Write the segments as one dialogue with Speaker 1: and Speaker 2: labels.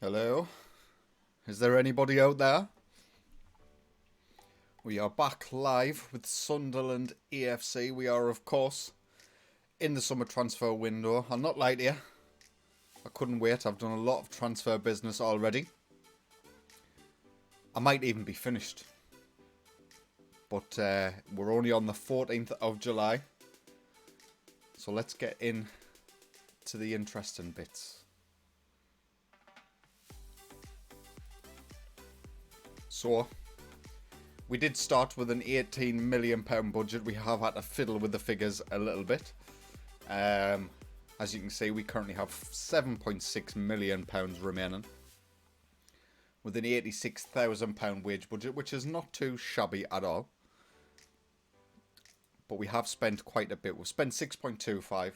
Speaker 1: Hello? Is there anybody out there? We are back live with Sunderland AFC. We are, of course, in the summer transfer window. I'll not lie to you. I couldn't wait. I've done a lot of transfer business already. I might even be finished. But we're only on the 14th of July. So let's get in to the interesting bits. So, we did start with an £18 million budget. We have had to fiddle with the figures a little bit. As you can see, we currently have £7.6 million remaining, with an £86,000 wage budget, which is not too shabby at all. But we have spent quite a bit. We've spent 6.25.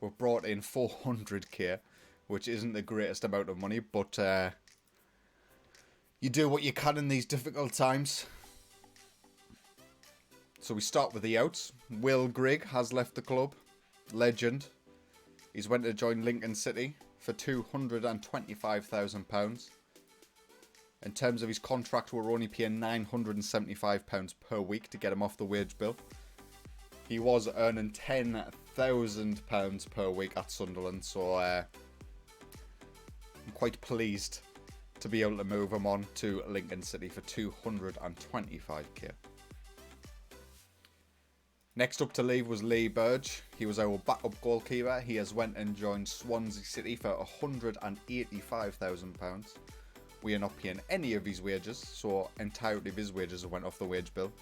Speaker 1: We've brought in 400k, which isn't the greatest amount of money, but you do what you can in these difficult times. So we start with the outs. Will Grigg has left the club. Legend. He's went to join Lincoln City for £225,000. In terms of his contract, we're only paying £975 per week to get him off the wage bill. He was earning £10,000 per week at Sunderland, so I'm quite pleased to be able to move him on to Lincoln City for 225k. Next up to leave was Lee Burge. He was our backup goalkeeper. He has went and joined Swansea City for £185,000. We are not paying any of his wages, so entirety of his wages have went off the wage bill,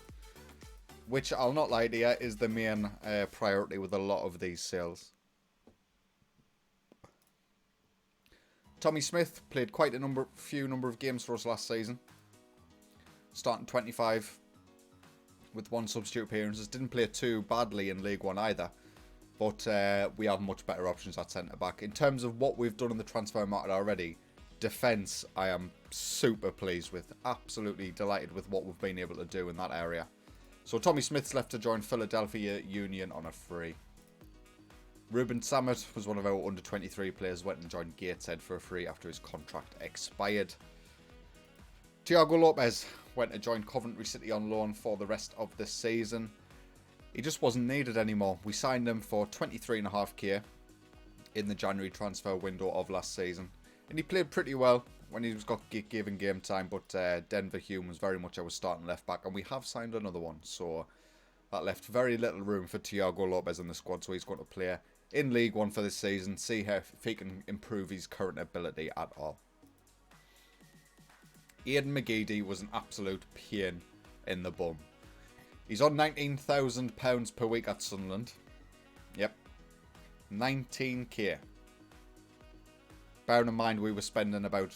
Speaker 1: which I'll not lie to you is the main priority with a lot of these sales. Tommy Smith played quite a few number of games for us last season, starting 25 with one substitute appearances. Didn't play too badly in League One either, but we have much better options at centre back. In terms of what we've done in the transfer market already, defence I am super pleased with, absolutely delighted with what we've been able to do in that area. So Tommy Smith's left to join Philadelphia Union on a free. Ruben Sammet was one of our under-23 players, went and joined Gateshead for a free after his contract expired. Thiago Lopez went to join Coventry City on loan for the rest of the season. He just wasn't needed anymore. We signed him for 23.5k in the January transfer window of last season. And he played pretty well when he was given game time, but Denver Hume was very much our starting left back, and we have signed another one. So that left very little room for Thiago Lopez in the squad, so he's going to play in League One for this season, see if he can improve his current ability at all. Aidan McGeady was an absolute pain in the bum. He's on £19,000 per week at Sunderland. Yep. 19k. Bearing in mind we were spending about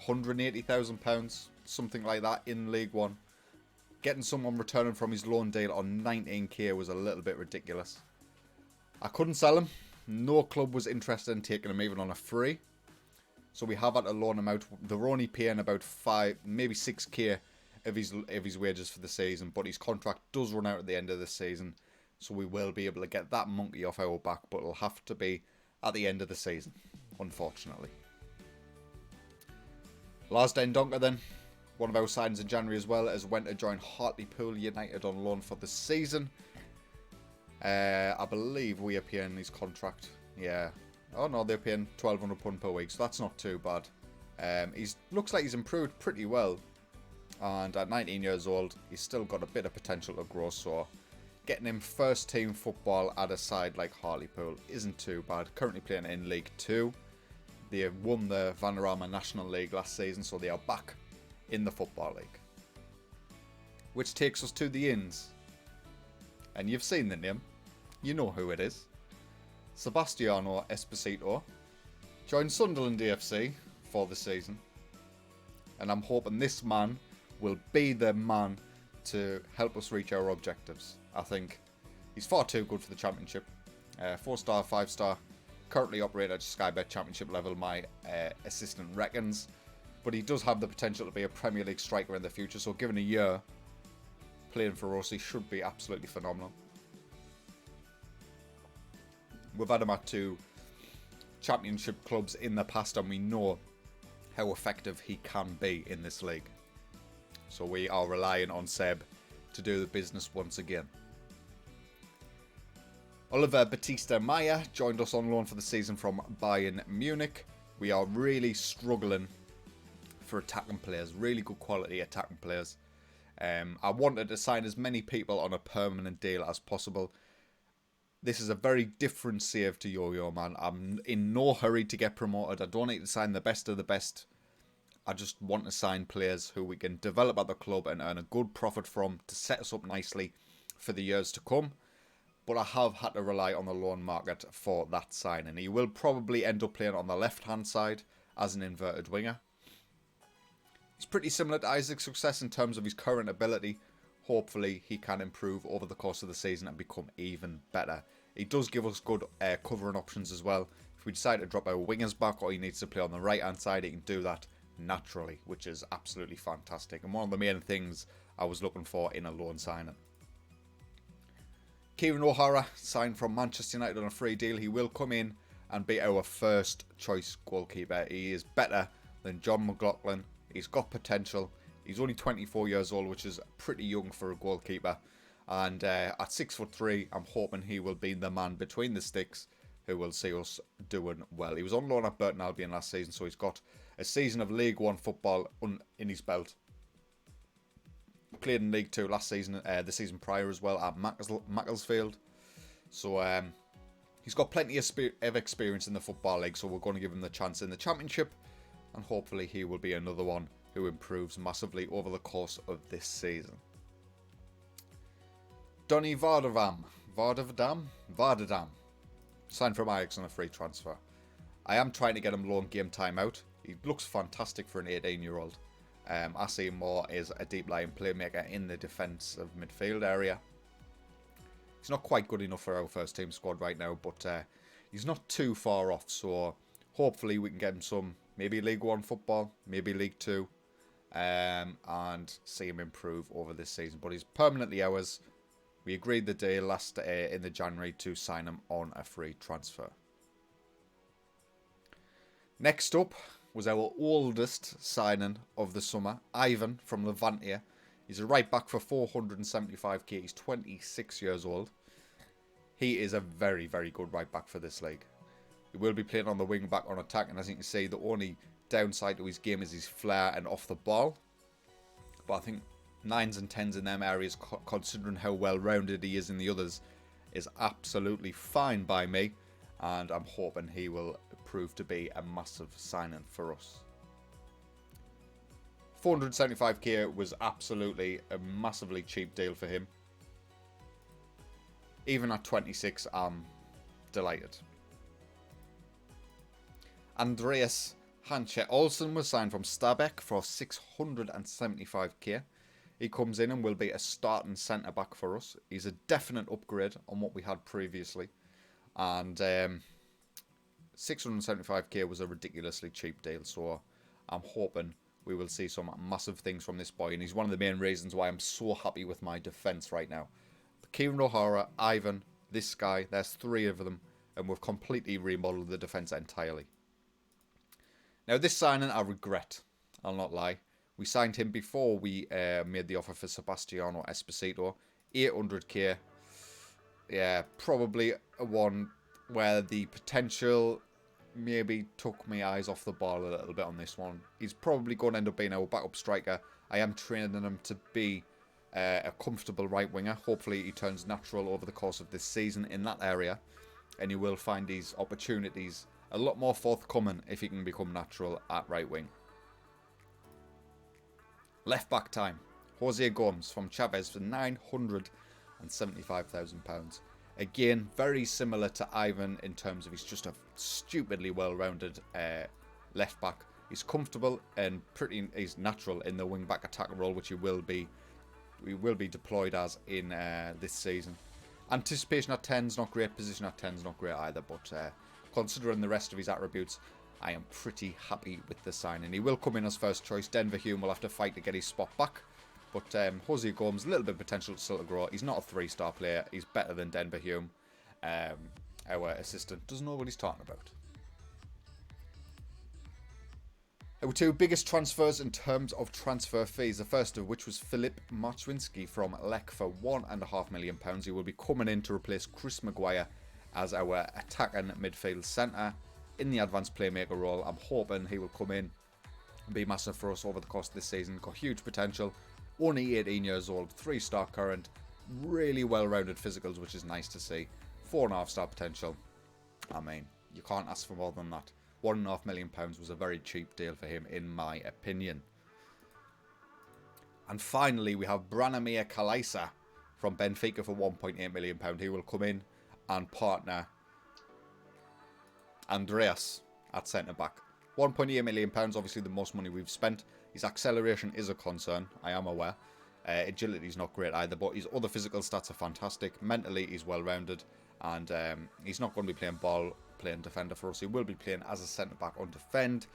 Speaker 1: £180,000, something like that, in League One. Getting someone returning from his loan deal on 19k was a little bit ridiculous. I couldn't sell him. No club was interested in taking him even on a free. So we have had to loan him out. They're only paying about 5, maybe 6k of his wages for the season, but his contract does run out at the end of the season, so we will be able to get that monkey off our back, but it'll have to be at the end of the season, unfortunately. Lars Dendoncker then, one of our signings in January as well, has went to join Hartlepool United on loan for the season. I believe we are paying his contract. Yeah. Oh no, they're paying £1,200 per week, so that's not too bad. Looks like he's improved pretty well. And at 19 years old, he's still got a bit of potential to grow, so getting him first team football at a side like Hartlepool isn't too bad. Currently playing in League 2. They won the Vanarama National League last season, so they are back in the Football League. Which takes us to the ins. And you've seen the name. You know who it is. Sebastiano Esposito joined Sunderland AFC for the season. And I'm hoping this man will be the man to help us reach our objectives. I think he's far too good for the Championship. 4-star, 5-star. Currently operating at Sky Bet Championship level, my assistant reckons. But he does have the potential to be a Premier League striker in the future. So given a year playing for us, he should be absolutely phenomenal. We've had him at 2 Championship clubs in the past, and we know how effective he can be in this league. So we are relying on Seb to do the business once again. Oliver Batista Maya joined us on loan for the season from Bayern Munich. We are really struggling for attacking players, really good quality attacking players. I wanted to sign as many people on a permanent deal as possible. This is a very different save to Yo-Yo, man. I'm in no hurry to get promoted. I don't need to sign the best of the best. I just want to sign players who we can develop at the club and earn a good profit from to set us up nicely for the years to come. But I have had to rely on the loan market for that signing. He will probably end up playing on the left-hand side as an inverted winger. He's pretty similar to Isaac's success in terms of his current ability. Hopefully he can improve over the course of the season and become even better. He does give us good covering options as well. If we decide to drop our wingers back or he needs to play on the right-hand side, he can do that naturally, which is absolutely fantastic. And one of the main things I was looking for in a loan signing. Kieran O'Hara signed from Manchester United on a free deal. He will come in and be our first choice goalkeeper. He is better than John McLaughlin. He's got potential. He's only 24 years old, which is pretty young for a goalkeeper. And at 6'3", I'm hoping he will be the man between the sticks who will see us doing well. He was on loan at Burton Albion last season, so he's got a season of League One football in his belt. Played in League Two last season, the season prior as well at Macclesfield. So he's got plenty of experience in the Football League, so we're going to give him the chance in the Championship. And hopefully he will be another one who improves massively over the course of this season. Donny Vardadam signed from Ajax on a free transfer. I am trying to get him loan game time out. He looks fantastic for an 18-year-old. I see him more as a deep lying playmaker in the defensive midfield area. He's not quite good enough for our first team squad right now, but he's not too far off. So hopefully we can get him some maybe League One football, maybe League Two, and see him improve over this season. But he's permanently ours. We agreed the deal last in the January to sign him on a free transfer. Next up was our oldest signing of the summer, Ivan from Levantia. He's a right back for 475k. He's 26 years old. He is a very, very good right back for this league. He will be playing on the wing back on attack, and as you can see, the only downside to his game is his flair and off the ball. But I think 9s and 10s in them areas, considering how well-rounded he is in the others, is absolutely fine by me. And I'm hoping he will prove to be a massive signing for us. 475k was absolutely a massively cheap deal for him. Even at 26, I'm delighted. Andreas Hanche Olsen was signed from Stabæk for 675k. He comes in and will be a starting centre-back for us. He's a definite upgrade on what we had previously. And 675k was a ridiculously cheap deal. So I'm hoping we will see some massive things from this boy. And he's one of the main reasons why I'm so happy with my defence right now. Kieran O'Hara, Ivan, this guy, there's 3 of them. And we've completely remodeled the defence entirely. Now this signing I regret. I'll not lie. We signed him before we made the offer for Sebastiano Esposito. 800k. Yeah, probably one where the potential maybe took my eyes off the ball a little bit on this one. He's probably going to end up being our backup striker. I am training him to be a comfortable right winger. Hopefully he turns natural over the course of this season in that area. And he will find these opportunities a lot more forthcoming if he can become natural at right wing. Left back time. Jose Gomes from Chavez for £975,000. Again, very similar to Ivan in terms of he's just a stupidly well-rounded left back. He's comfortable and he's natural in the wing back attacker role, which he will be deployed as in this season. Anticipation at 10's not great. Position at 10's not great either. But considering the rest of his attributes, I am pretty happy with the signing. He will come in as first choice. Denver Hume will have to fight to get his spot back. But Jose Gomes, a little bit of potential still to grow. He's not a 3-star player. He's better than Denver Hume. Our assistant doesn't know what he's talking about. Our two biggest transfers in terms of transfer fees, the first of which was Filip Marczewski from Lech for £1.5 million. He will be coming in to replace Chris Maguire as our attacking midfield centre in the advanced playmaker role. I'm hoping he will come in and be massive for us over the course of this season. Got huge potential, only 18 years old, 3-star current, really well-rounded physicals, which is nice to see. 4.5-star potential. I mean, you can't ask for more than that. £1.5 million was a very cheap deal for him, in my opinion. And finally, we have Branimir Kalajsa from Benfica for £1.8 million. He will come in and partner Andreas at centre-back. £1.8 million, obviously the most money we've spent. His acceleration is a concern, I am aware. Agility is not great either, but his other physical stats are fantastic. Mentally, he's well-rounded, and he's not going to be playing defender for us. He will be playing as a centre-back on defend,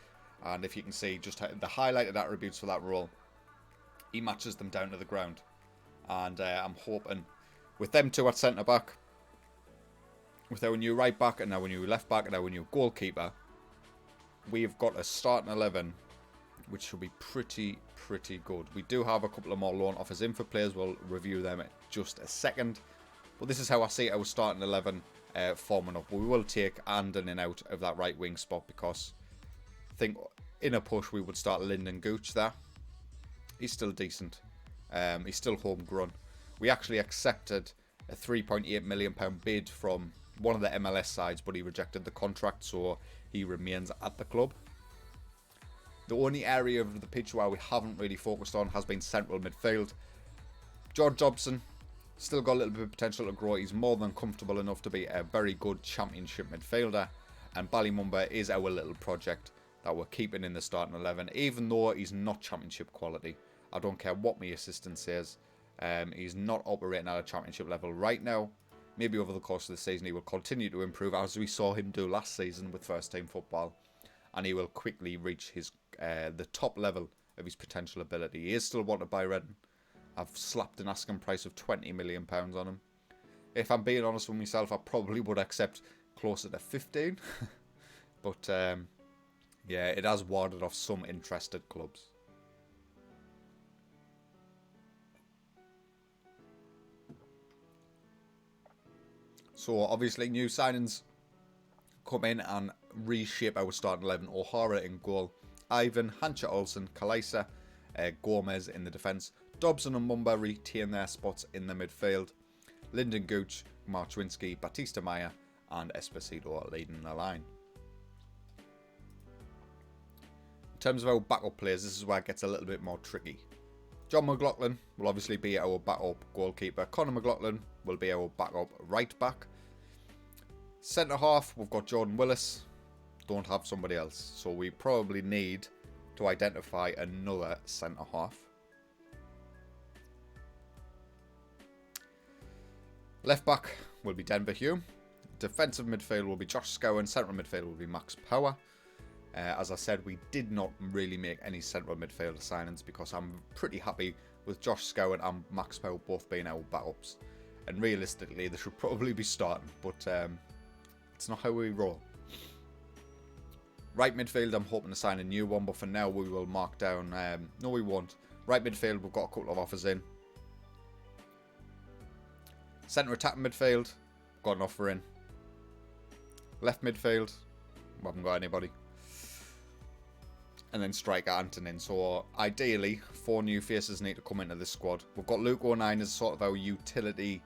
Speaker 1: and if you can see just the highlighted attributes for that role, he matches them down to the ground. And I'm hoping with them two at centre-back, with our new right-back and our new left-back and our new goalkeeper, we've got a starting 11 which should be pretty good. We do have a couple of more loan offers in for players. We'll review them in just a second. But this is how I see our starting 11 forming up. We will take Anden in out of that right wing spot because I think in a push we would start Lyndon Gooch there. He's still decent. He's still homegrown. We actually accepted a £3.8 million bid from one of the MLS sides, but he rejected the contract, so he remains at the club. The only area of the pitch where we haven't really focused on has been central midfield. George Dobson still got a little bit of potential to grow. He's more than comfortable enough to be a very good championship midfielder. And Ballymumba is our little project that we're keeping in the starting 11, even though he's not championship quality. I don't care what my assistant says. He's not operating at a championship level right now. Maybe over the course of the season he will continue to improve, as we saw him do last season with first team football. And he will quickly reach his the top level of his potential ability. He is still wanted by Reading. I've slapped an asking price of £20 million on him. If I'm being honest with myself, I probably would accept closer to 15. But yeah, it has warded off some interested clubs. So obviously new signings come in and reshape our starting 11. O'Hara in goal, Ivan, Hancha Olsen, Kalajsa, Gomez in the defence. Dobson and Mumba retain their spots in the midfield. Lyndon Gooch, Marczewski, Batista Maya and Esposito are leading the line. In terms of our backup players, this is where it gets a little bit more tricky. John McLaughlin will obviously be our backup goalkeeper. Conor McLaughlin will be our backup right back. Centre half, we've got Jordan Willis. Don't have somebody else. So we probably need to identify another centre half. Left back will be Denver Hume. Defensive midfield will be Josh Scowen. Central midfield will be Max Power. As I said, we did not really make any central midfield signings because I'm pretty happy with Josh Scowen and Max Power both being our backups. And realistically, they should probably be starting, but it's not how we roll. Right midfield, I'm hoping to sign a new one, but for now we will mark down... no, we won't. Right midfield, we've got a couple of offers in. Centre attack midfield, got an offer in. Left midfield, we haven't got anybody. And then striker Antonin. So ideally, 4 new faces need to come into this squad. We've got Luke O'Nien as sort of our utility.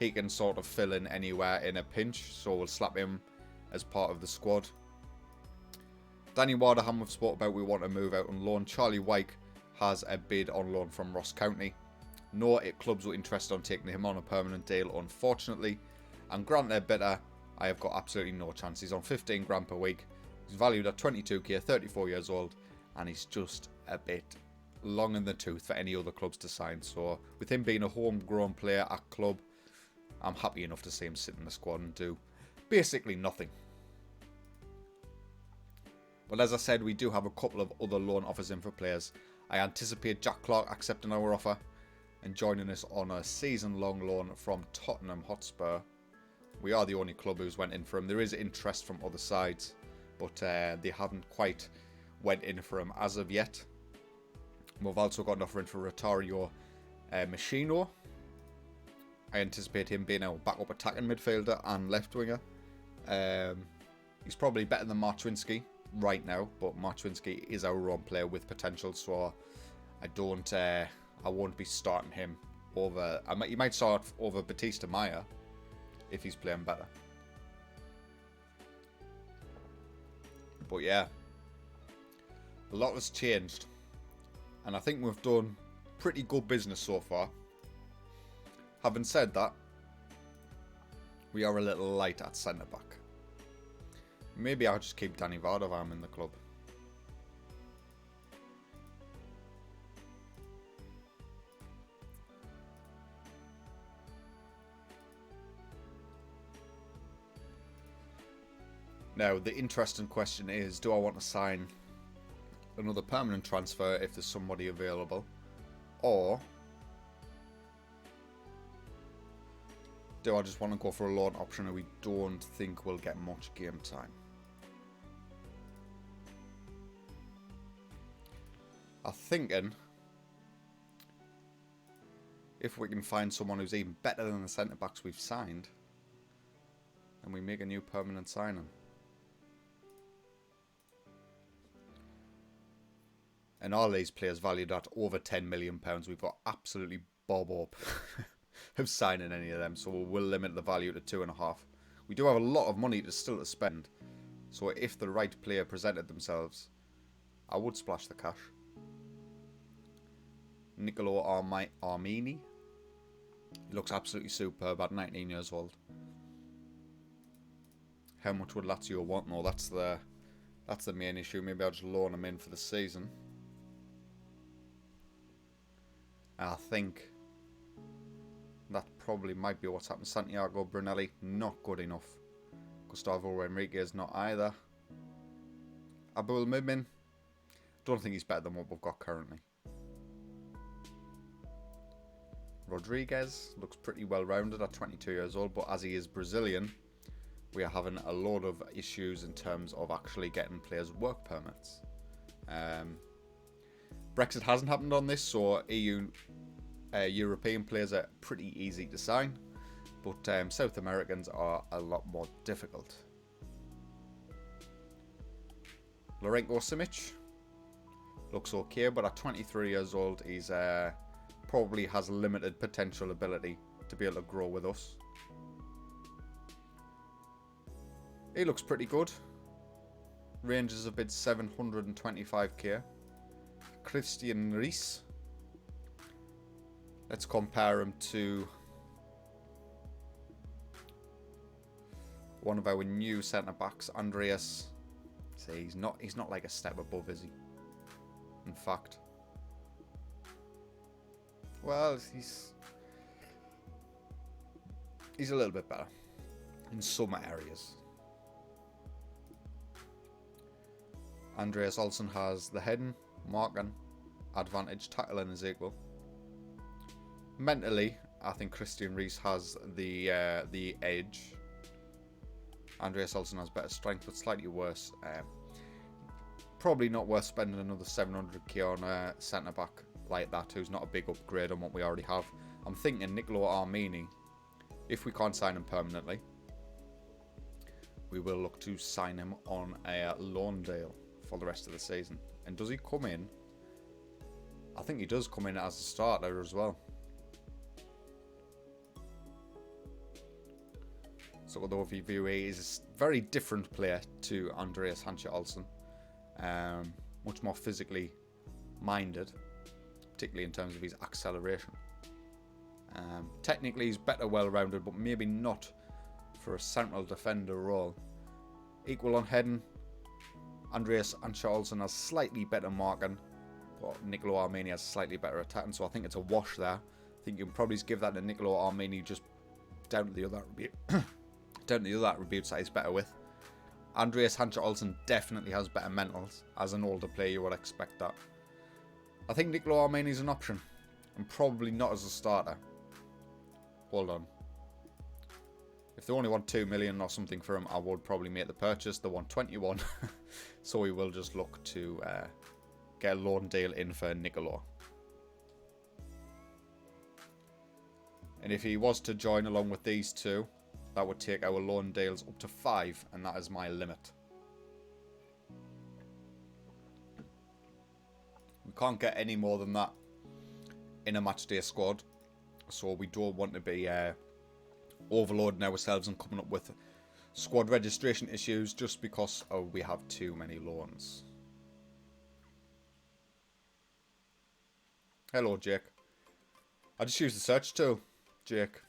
Speaker 1: He can sort of fill in anywhere in a pinch, so we'll slap him as part of the squad. Danny Waterham we've spoke about, we want to move out on loan. Charlie Wyke has a bid on loan from Ross County. No clubs were interested on taking him on a permanent deal, unfortunately. And Grant Ledbetter, I have got absolutely no chance. He's on 15 grand per week. He's valued at 22k, 34 years old, and he's just a bit long in the tooth for any other clubs to sign. So with him being a homegrown player at club, I'm happy enough to see him sit in the squad and do basically nothing. But as I said, we do have a couple of other loan offers in for players. I anticipate Jack Clark accepting our offer and joining us on a season-long loan from Tottenham Hotspur. We are the only club who's went in for him. There is interest from other sides, but they haven't quite went in for him as of yet. We've also got an offer in for Rotario Machino. I anticipate him being our backup attacking midfielder and left winger. He's probably better than Marczynski right now, but Marczynski is our own player with potential, so I won't be starting him over. You might start over Batista Maya if he's playing better. But yeah, a lot has changed, and I think we've done pretty good business so far. Having said that, we are a little light at centre back. Maybe I'll just keep Danny Vardavam in the club. Now, the interesting question is, do I want to sign another permanent transfer if there's somebody available? Or do I just want to go for a loan option and we don't think we'll get much game time? I'm thinking if we can find someone who's even better than the centre-backs we've signed, then we make a new permanent signing. And all these players valued at over £10 million. We've got absolutely bob up of signing any of them, so we'll limit the value to 2.5. We do have a lot of money to spend, so if the right player presented themselves, I would splash the cash. Nicolo Armini. He looks absolutely superb at 19 years old. How much would Lazio want? No, that's the main issue. Maybe I'll just loan him in for the season. I think that probably might be what's happened. Santiago Brunelli, not good enough. Gustavo Enriquez, not either. Abul Mumin, don't think he's better than what we've got currently. Rodriguez looks pretty well rounded at 22 years old, but as he is Brazilian, we are having a lot of issues in terms of actually getting players work permits. Brexit hasn't happened on this, so European players are pretty easy to sign, but South Americans are a lot more difficult. Lorenko Simic looks okay, but at 23 years old, he's probably has limited potential ability to be able to grow with us. He looks pretty good. Rangers have bid 725k. Christian Rees. Let's compare him to one of our new centre backs, Andreas. See, he's not like a step above, is he? In fact, well, he's a little bit better in some areas. Andreas Olsen has the heading, marking, advantage, tackling is equal. Mentally, I think Christian Rees has the edge. Andreas Olsen has better strength, but slightly worse. Probably not worth spending another 700k on a centre back like that, who's not a big upgrade on what we already have. I'm thinking Nicolo Armini, if we can't sign him permanently, we will look to sign him on a loan deal for the rest of the season. And does he come in? I think he does come in as a starter as well. So although VVA is a very different player to Andreas Hanche-Olsen, much more physically minded, particularly in terms of his acceleration. Technically he's better well-rounded, but maybe not for a central defender role. Equal on heading, Andreas Hanche-Olsen has slightly better marking, but Nicolo Armini has slightly better attacking, so I think it's a wash there. I think you can probably give that to Nicolo Armini just down to the other attributes that he's better with. Andreas Hanche-Olsen definitely has better mentals. As an older player, you would expect that. I think Nicolo Armini is an option, and probably not as a starter. Hold on. If they only want 2 million or something for him, I would probably make the purchase. They want 21. So we will just look to get a loan deal in for Nicola. And if he was to join along with these two, that would take our loan deals up to 5, and that is my limit. We can't get any more than that in a matchday squad, so we don't want to be overloading ourselves and coming up with squad registration issues just because we have too many loans. Hello, Jake. I just used the search tool, Jake.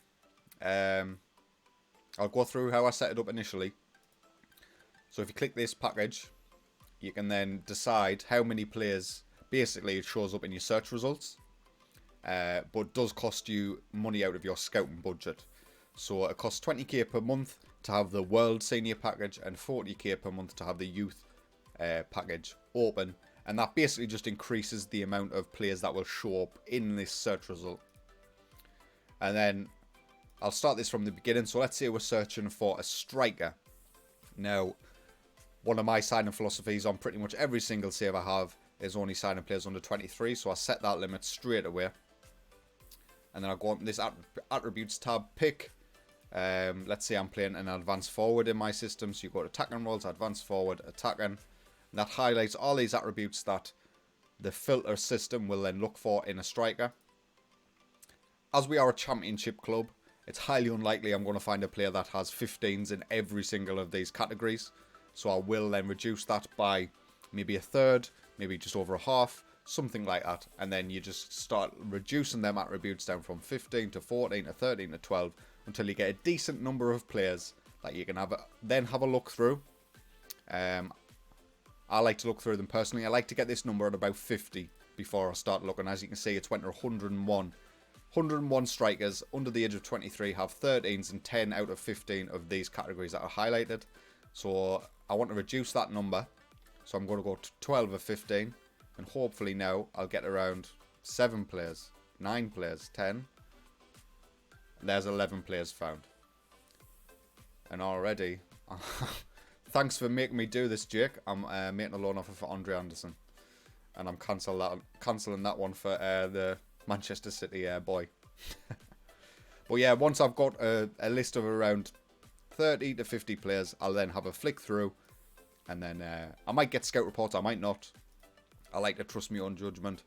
Speaker 1: I'll go through how I set it up initially. So if you click this package, you can then decide how many players. Basically, it shows up in your search results, but does cost you money out of your scouting budget. So it costs 20k per month to have the World Senior package and 40k per month to have the Youth package open. And that basically just increases the amount of players that will show up in this search result. And then I'll start this from the beginning. So let's say we're searching for a striker. Now, one of my signing philosophies on pretty much every single save I have is only signing players under 23. So I set that limit straight away. And then I'll go on this attributes tab, pick. Let's say I'm playing an advanced forward in my system. So you go to attacking roles, advanced forward, attacking. And that highlights all these attributes that the filter system will then look for in a striker. As we are a championship club, it's highly unlikely I'm going to find a player that has 15s in every single of these categories. So I will then reduce that by maybe a third, maybe just over a half, something like that. And then you just start reducing them attributes down from 15 to 14 to 13 to 12 until you get a decent number of players that you can then have a look through. I like to look through them personally. I like to get this number at about 50 before I start looking. As you can see, it's went to 101. 101 strikers under the age of 23 have 13s and 10 out of 15 of these categories that are highlighted. So I want to reduce that number. So I'm going to go to 12 of 15. And hopefully now I'll get around 7 players, 9 players, 10. There's 11 players found. And already, thanks for making me do this, Jake. I'm making a loan offer for Andre Anderson. And I'm cancelling that one for the Manchester City boy. But yeah, once I've got a list of around 30 to 50 players, I'll then have a flick through. And then I might get scout reports, I might not. I like to trust my own judgment.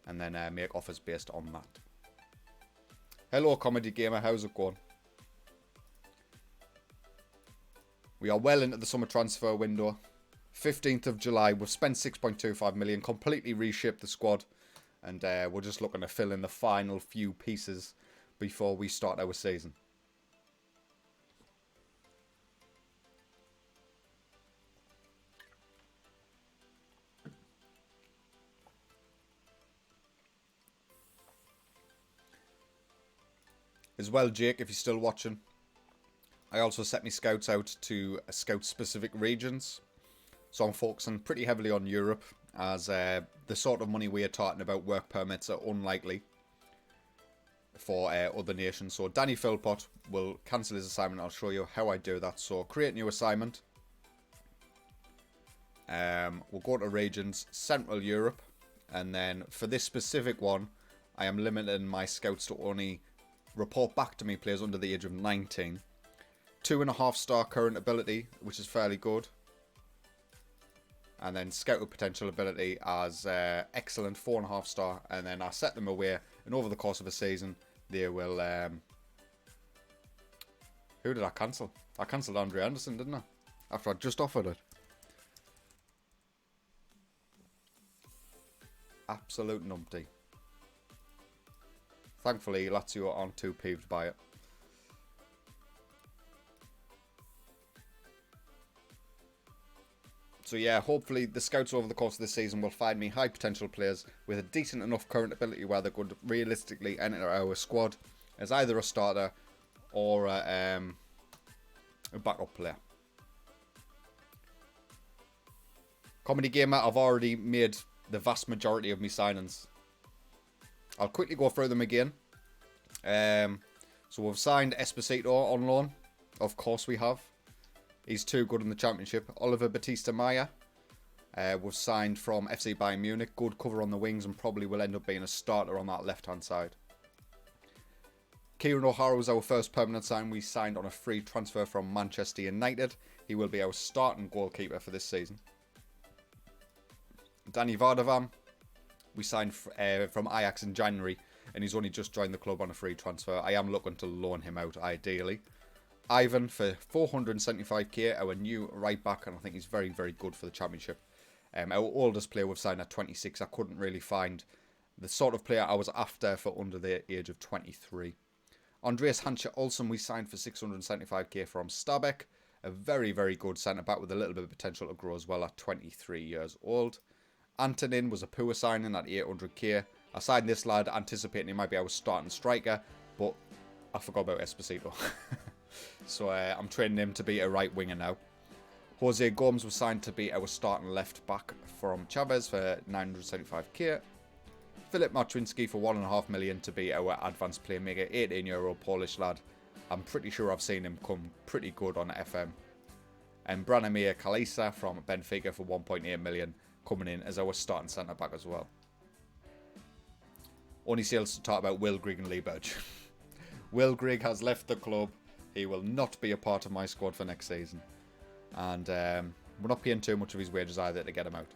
Speaker 1: And then make offers based on that. Hello, Comedy Gamer. How's it going? We are well into the summer transfer window. 15th of July. We've spent 6.25 million. Completely reshaped the squad. And we're just looking to fill in the final few pieces before we start our season. As well, Jake, if you're still watching, I also set my scouts out to scout specific regions. So I'm focusing pretty heavily on Europe, as the sort of money we are talking about, work permits, are unlikely for other nations. So Danny Philpott will cancel his assignment. I'll show you how I do that. So create new assignment. We'll go to regions, Central Europe. And then for this specific one, I am limiting my scouts to only report back to me players under the age of 19. 2.5 star current ability, which is fairly good. And then scouted potential ability as excellent, 4.5 star. And then I set them away, and over the course of a season, they will... Who did I cancel? I cancelled Andre Anderson, didn't I? After I just offered it. Absolute numpty. Thankfully, Lazio aren't too peeved by it. So yeah, hopefully the scouts over the course of this season will find me high potential players with a decent enough current ability where they could realistically enter our squad as either a starter or a backup player. Comedy Gamer, I've already made the vast majority of my signings. I'll quickly go through them again. So we've signed Esposito on loan Of course we have. He's too good in the Championship. Oliver Batista-Maya was signed from FC Bayern Munich. Good cover on the wings and probably will end up being a starter on that left-hand side. Kieran O'Hara was our first permanent sign. We signed on a free transfer from Manchester United. He will be our starting goalkeeper for this season. Danny Vardavam, we signed from Ajax in January, and he's only just joined the club on a free transfer. I am looking to loan him out, ideally. Ivan for 475k, our new right back, and I think he's very, very good for the Championship. Our oldest player we've signed at 26. I couldn't really find the sort of player I was after for under the age of 23. Andreas Hanche-Olsen we signed for 675k from Stabæk. A very, very good centre-back with a little bit of potential to grow as well at 23 years old. Antonin was a poor signing at 800k. I signed this lad anticipating he might be our starting striker, but I forgot about Esposito. So I'm training him to be a right winger now. Jose Gomes was signed to be our starting left back from Chavez for 975k. Filip Marczynski for 1.5 million to be our advanced playmaker, 18-year-old Polish lad. I'm pretty sure I've seen him come pretty good on FM. And Branimir Kalisa from Benfica for 1.8 million coming in as our starting centre back as well. Only sales to talk about Will Grigg and Lee Burge. Will Grigg has left the club. He will not be a part of my squad for next season. And we're not paying too much of his wages either to get him out.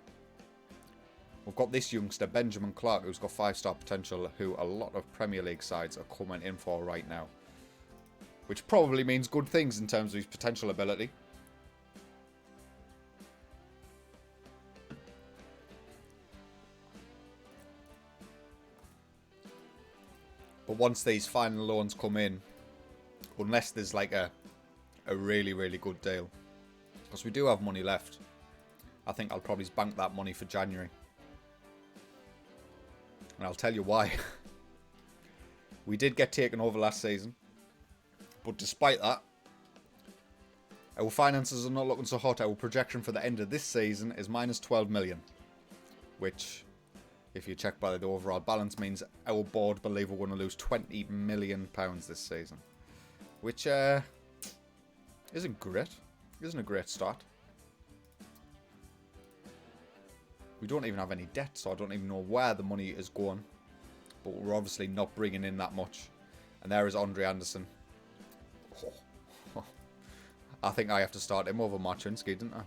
Speaker 1: We've got this youngster, Benjamin Clark, who's got 5-star potential, who a lot of Premier League sides are coming in for right now. Which probably means good things in terms of his potential ability. But once these final loans come in, unless there's like a really, really good deal, because we do have money left, I think I'll probably bank that money for January. And I'll tell you why. We did get taken over last season, but despite that, our finances are not looking so hot. Our projection for the end of this season is minus 12 million, which, if you check by the overall balance, means our board believe we're going to lose £20 million this season, which isn't great. Isn't a great start. We don't even have any debt, so I don't even know where the money is going. But we're obviously not bringing in that much. And there is Andre Anderson. Oh. I think I have to start him over Marczynski, didn't I?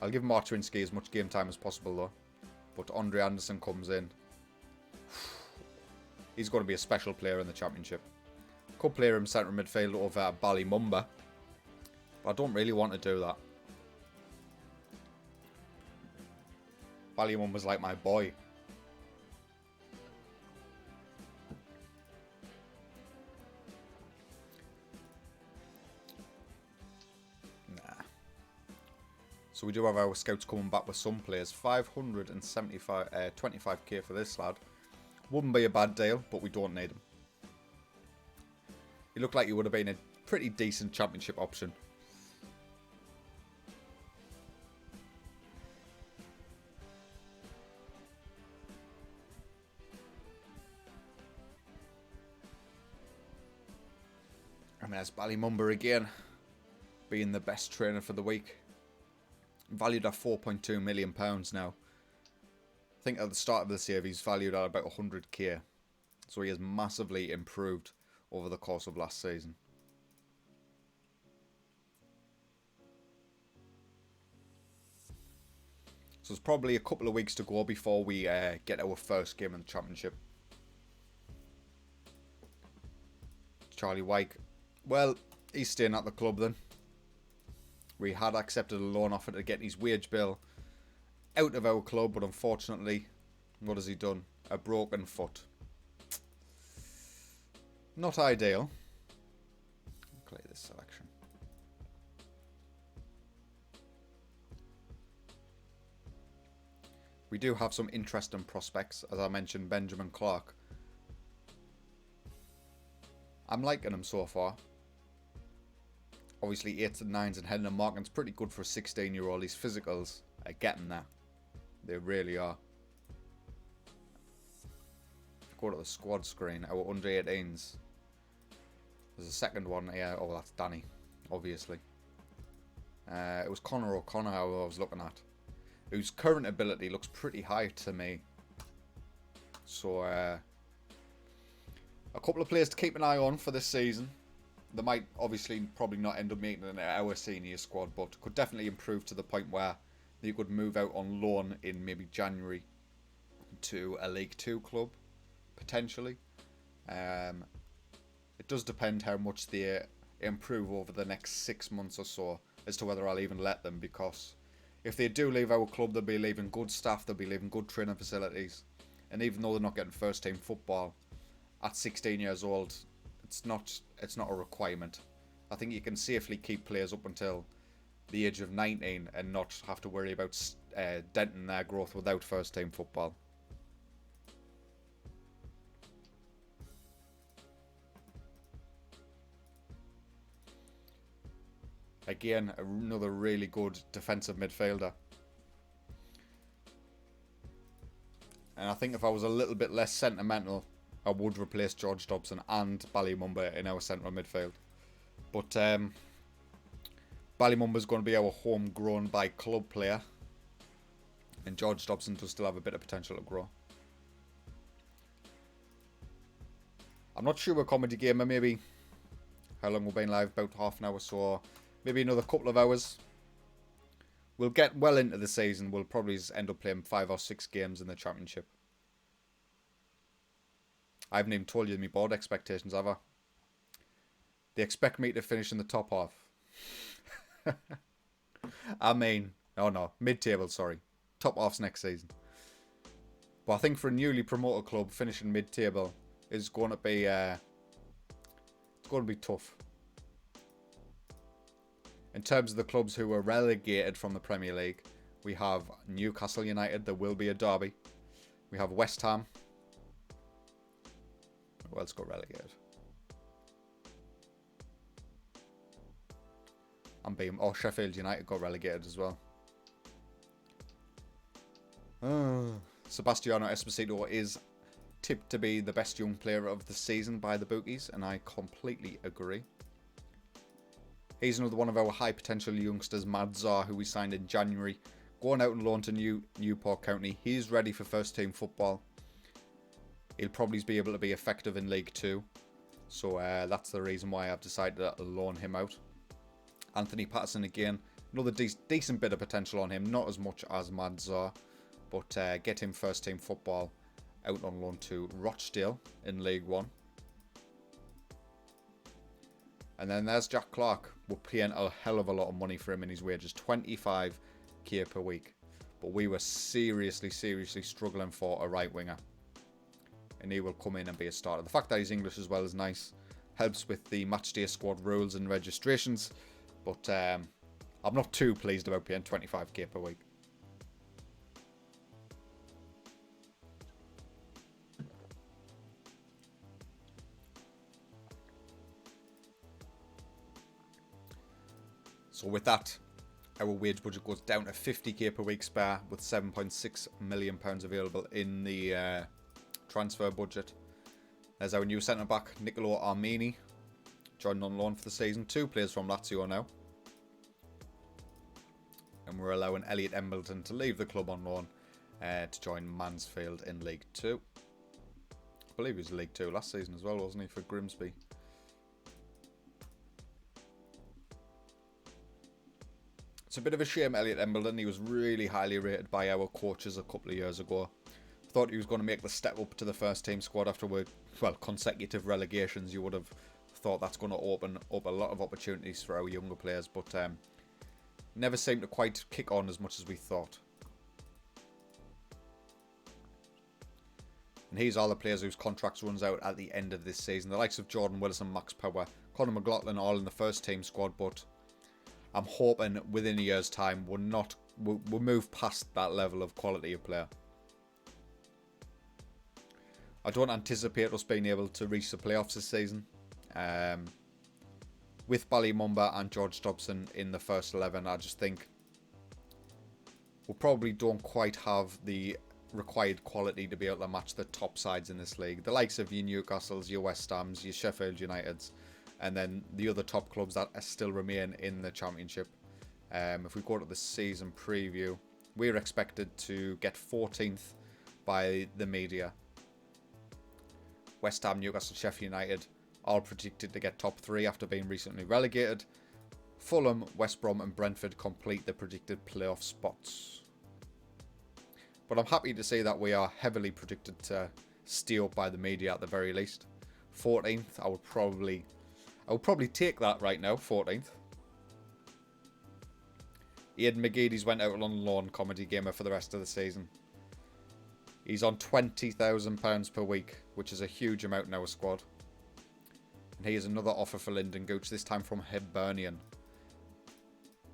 Speaker 1: I'll give Marczynski as much game time as possible, though. But Andre Anderson comes in. He's going to be a special player in the Championship. Could play him centre midfield over Ballymumba. But I don't really want to do that. Ballymumba's like my boy. So we do have our scouts coming back with some players. 25k for this lad. Wouldn't be a bad deal, but we don't need him. He looked like he would have been a pretty decent Championship option. And there's Ballymumba again, being the best trainer for the week. Valued at £4.2 million now. I think at the start of this year he's valued at about 100k. So he has massively improved over the course of last season. So it's probably a couple of weeks to go before we get our first game in the Championship. Charlie Wyke. Well, he's staying at the club then. We had accepted a loan offer to get his wage bill out of our club, but unfortunately, what has he done? A broken foot. Not ideal. Clear this selection. We do have some interesting prospects, as I mentioned, Benjamin Clark. I'm liking him so far. Obviously 8s and 9s and heading and marking's pretty good for a 16-year-old. His physicals are getting there. They really are. If you go to the squad screen, our under 18s. There's a second one. Yeah, oh, that's Danny, obviously. It was Connor O'Connor who I was looking at, whose current ability looks pretty high to me. So, a couple of players to keep an eye on for this season. They might obviously probably not end up making it in our senior squad, but could definitely improve to the point where you could move out on loan in maybe January to a League 2 club, potentially. It does depend how much they improve over the next 6 months or so as to whether I'll even let them, because if they do leave our club, they'll be leaving good staff, they'll be leaving good training facilities, and even though they're not getting first team football at 16 years old, it's not a requirement. I think you can safely keep players up until the age of 19 and not have to worry about denting their growth without first team football. Again, another really good defensive midfielder. And I think if I was a little bit less sentimental, I would replace George Dobson and Ballymumba in our central midfield. But Ballymumba's going to be our homegrown by club player. And George Dobson does still have a bit of potential to grow. I'm not sure we're Comedy Gamer, maybe how long we've been live, about half an hour, so maybe another couple of hours. We'll get well into the season. We'll probably end up playing 5 or 6 games in the Championship. I haven't even told you my board expectations, have I? They expect me to finish in the top half. I mean, oh no, mid-table, sorry. Top half's next season. But I think for a newly promoted club, finishing mid-table is going to be tough. In terms of the clubs who were relegated from the Premier League, we have Newcastle United. There will be a derby. We have West Ham. Who else got relegated? Sheffield United got relegated as well. Sebastiano Esposito is tipped to be the best young player of the season by the bookies, and I completely agree. He's another one of our high potential youngsters, Madzar, who we signed in January, going out on loan to Newport County. He's ready for first team football. He'll probably be able to be effective in League 2. So that's the reason why I've decided to loan him out. Anthony Patterson again, another decent bit of potential on him. Not as much as Madzar, but get him first team football out on loan to Rochdale in League 1. And then there's Jack Clark. We're paying a hell of a lot of money for him in his wages, 25k per week. But we were seriously struggling for a right winger. And he will come in and be a starter. The fact that he's English as well is nice. Helps with the matchday squad rules and registrations. But I'm not too pleased about paying 25k per week. So with that, our wage budget goes down to 50k per week spare, with £7.6 million available in the transfer budget. There's our new centre-back, Nicolo Armini, joined on loan for the season. 2 players from Lazio now. And we're allowing Elliot Embleton to leave the club on loan to join Mansfield in League 2. I believe he was League 2 last season as well, wasn't he, for Grimsby? It's a bit of a shame, Elliot Embleton. He was really highly rated by our coaches a couple of years ago. Thought he was going to make the step up to the first team squad after consecutive relegations. You would have thought that's going to open up a lot of opportunities for our younger players, but never seemed to quite kick on as much as we thought. And here's all the players whose contracts runs out at the end of this season. The likes of Jordan Wilson, Max Power, Conor McLaughlin, all in the first team squad, but I'm hoping within a year's time we'll move past that level of quality of player. I don't anticipate us being able to reach the playoffs this season. With Ballymumba and George Dobson in the first 11, I just think we probably don't quite have the required quality to be able to match the top sides in this league. The likes of your Newcastles, your West Hams, your Sheffield Uniteds, and then the other top clubs that still remain in the Championship. If we go to the season preview, we're expected to get 14th by the media. West Ham, Newcastle, Sheffield United all predicted to get top 3 after being recently relegated. Fulham, West Brom and Brentford complete the predicted playoff spots. But I'm happy to say that we are heavily predicted to stay up by the media at the very least. 14th, I would probably take that right now, 14th. Aidan McGeady's went out on loan, comedy gamer for the rest of the season. He's on £20,000 per week, which is a huge amount in our squad. And here's another offer for Lyndon Gooch, this time from Hibernian.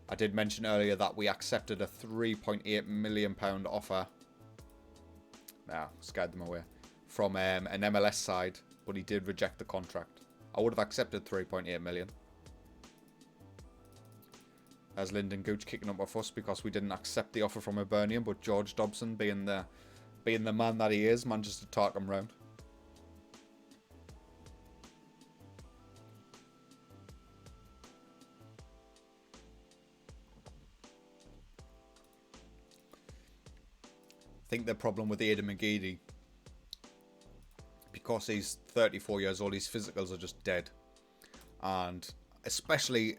Speaker 1: I did mention earlier that we accepted a £3.8 million offer. Scared them away. From an MLS side, but he did reject the contract. I would have accepted 3.8 million. As Lyndon Gooch kicking up a fuss because we didn't accept the offer from Hibernian, but George Dobson, being the man that he is, manages to talk him round. I think the problem with Aidan McGeady, because he's 34 years old, his physicals are just dead. And especially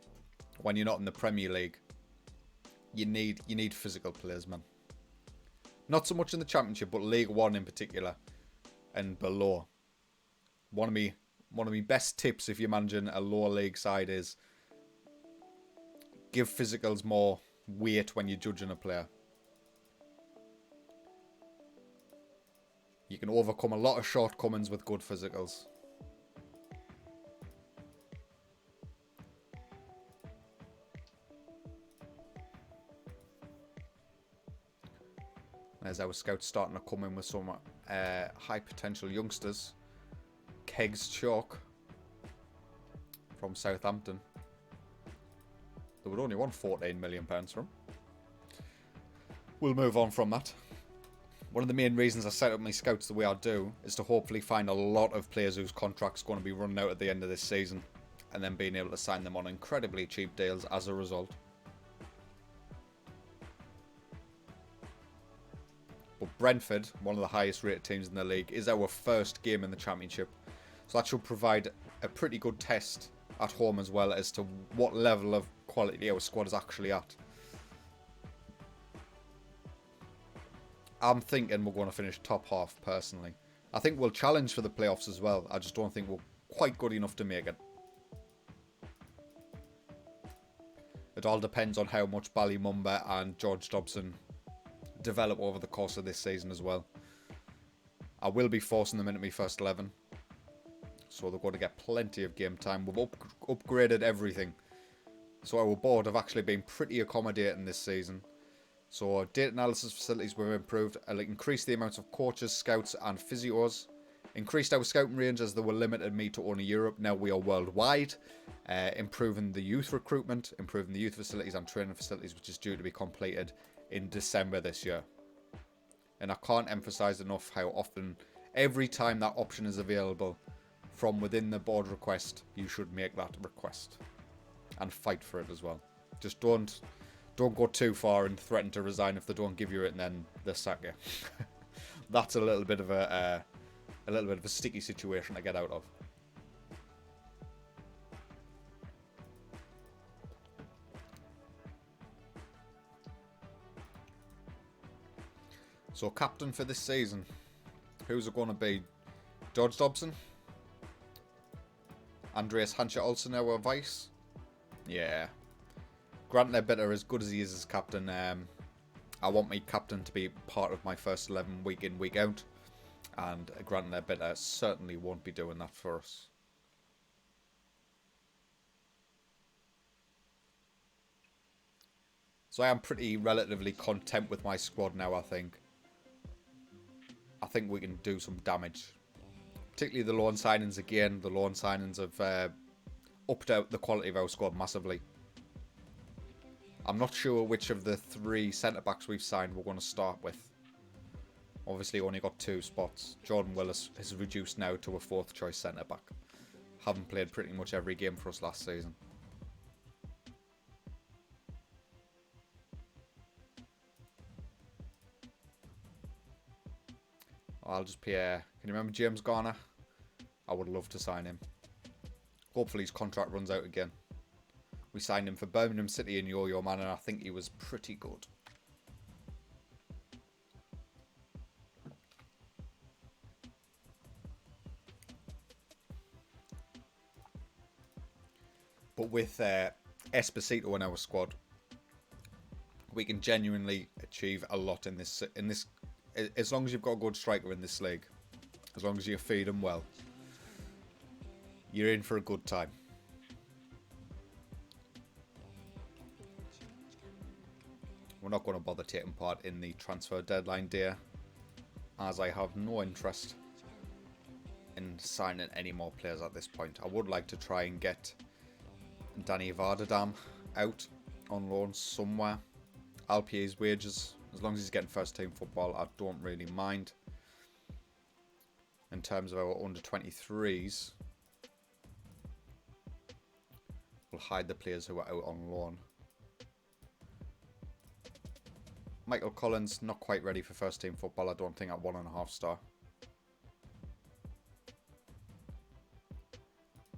Speaker 1: when you're not in the Premier League, you need physical players, man. Not so much in the Championship, but League One in particular and below. One of my best tips if you're managing a lower league side is give physicals more weight when you're judging a player. You can overcome a lot of shortcomings with good physicals. There's our scouts starting to come in with some high potential youngsters. Kegs Chalk from Southampton. They would only want £14 million from. We'll move on from that. One of the main reasons I set up my scouts the way I do is to hopefully find a lot of players whose contract's going to be running out at the end of this season, and then being able to sign them on incredibly cheap deals as a result. But Brentford, one of the highest rated teams in the league, is our first game in the Championship. So that should provide a pretty good test at home as well as to what level of quality our squad is actually at. I'm thinking we're going to finish top half, personally. I think we'll challenge for the playoffs as well. I just don't think we're quite good enough to make it. It all depends on how much Ballymumba and George Dobson develop over the course of this season as well. I will be forcing them into my first 11. So they're going to get plenty of game time. We've upgraded everything. So our board have actually been pretty accommodating this season. So data analysis facilities were improved, increased the amount of coaches, scouts and physios, increased our scouting range as they were limited me to only Europe. Now we are worldwide, improving the youth recruitment, improving the youth facilities and training facilities, which is due to be completed in December this year. And I can't emphasize enough how often, every time that option is available from within the board request, you should make that request and fight for it as well. Just don't go too far and threaten to resign if they don't give you it, and then they sack you. That's a little bit of a sticky situation to get out of. So captain for this season, who's it going to be? George Dobson? Andreas Hancha-Olsen, our vice? Yeah. Grant Ledbetter, as good as he is as captain, I want my captain to be part of my first 11 week in, week out. And Grant Ledbetter certainly won't be doing that for us. So I am pretty relatively content with my squad now, I think. I think we can do some damage. Particularly the loan signings again. The loan signings have upped out the quality of our squad massively. I'm not sure which of the 3 centre-backs we've signed we're going to start with. Obviously only got 2 spots. Jordan Willis has reduced now to a 4th choice centre-back. having played pretty much every game for us last season. I'll just pay. Can you remember James Garner? I would love to sign him. Hopefully his contract runs out again. We signed him for Birmingham City in Yo-Yo Man, and I think he was pretty good. But with Esposito in our squad, we can genuinely achieve a lot in this. As long as you've got a good striker in this league, as long as you feed him well, you're in for a good time. We're not going to bother taking part in the transfer deadline day, as I have no interest in signing any more players at this point. I would like to try and get Danny Vardadam out on loan somewhere. I'll pay his wages. As long as he's getting first team football, I don't really mind. In terms of our under 23s, we'll hide the players who are out on loan. Michael Collins, not quite ready for first team football, I don't think, at 1.5 star.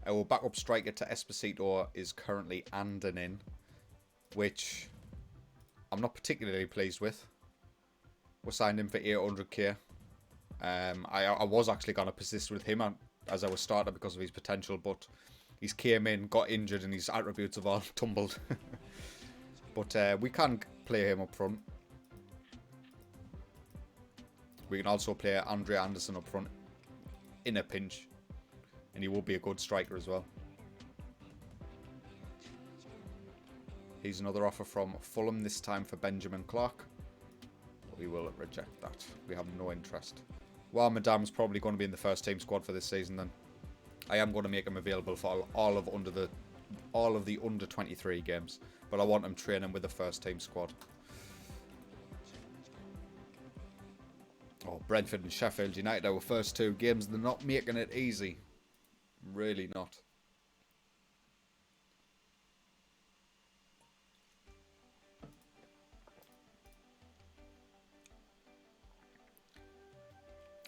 Speaker 1: Our backup striker to Esposito is currently Andonin, which I'm not particularly pleased with. We signed him for 800k. I was actually going to persist with him as our starter because of his potential, but he's came in, got injured, and his attributes have all tumbled. But we can play him up front. We can also play Andre Anderson up front in a pinch, and he will be a good striker as well. Here's another offer from Fulham, this time for Benjamin Clark. We will reject that. We have no interest. While Madam's probably going to be in the first team squad for this season, then I am going to make him available for all of the under 23 games, but I want him training with the first team squad. Oh, Brentford and Sheffield United, our first 2 games, they're not making it easy. Really not.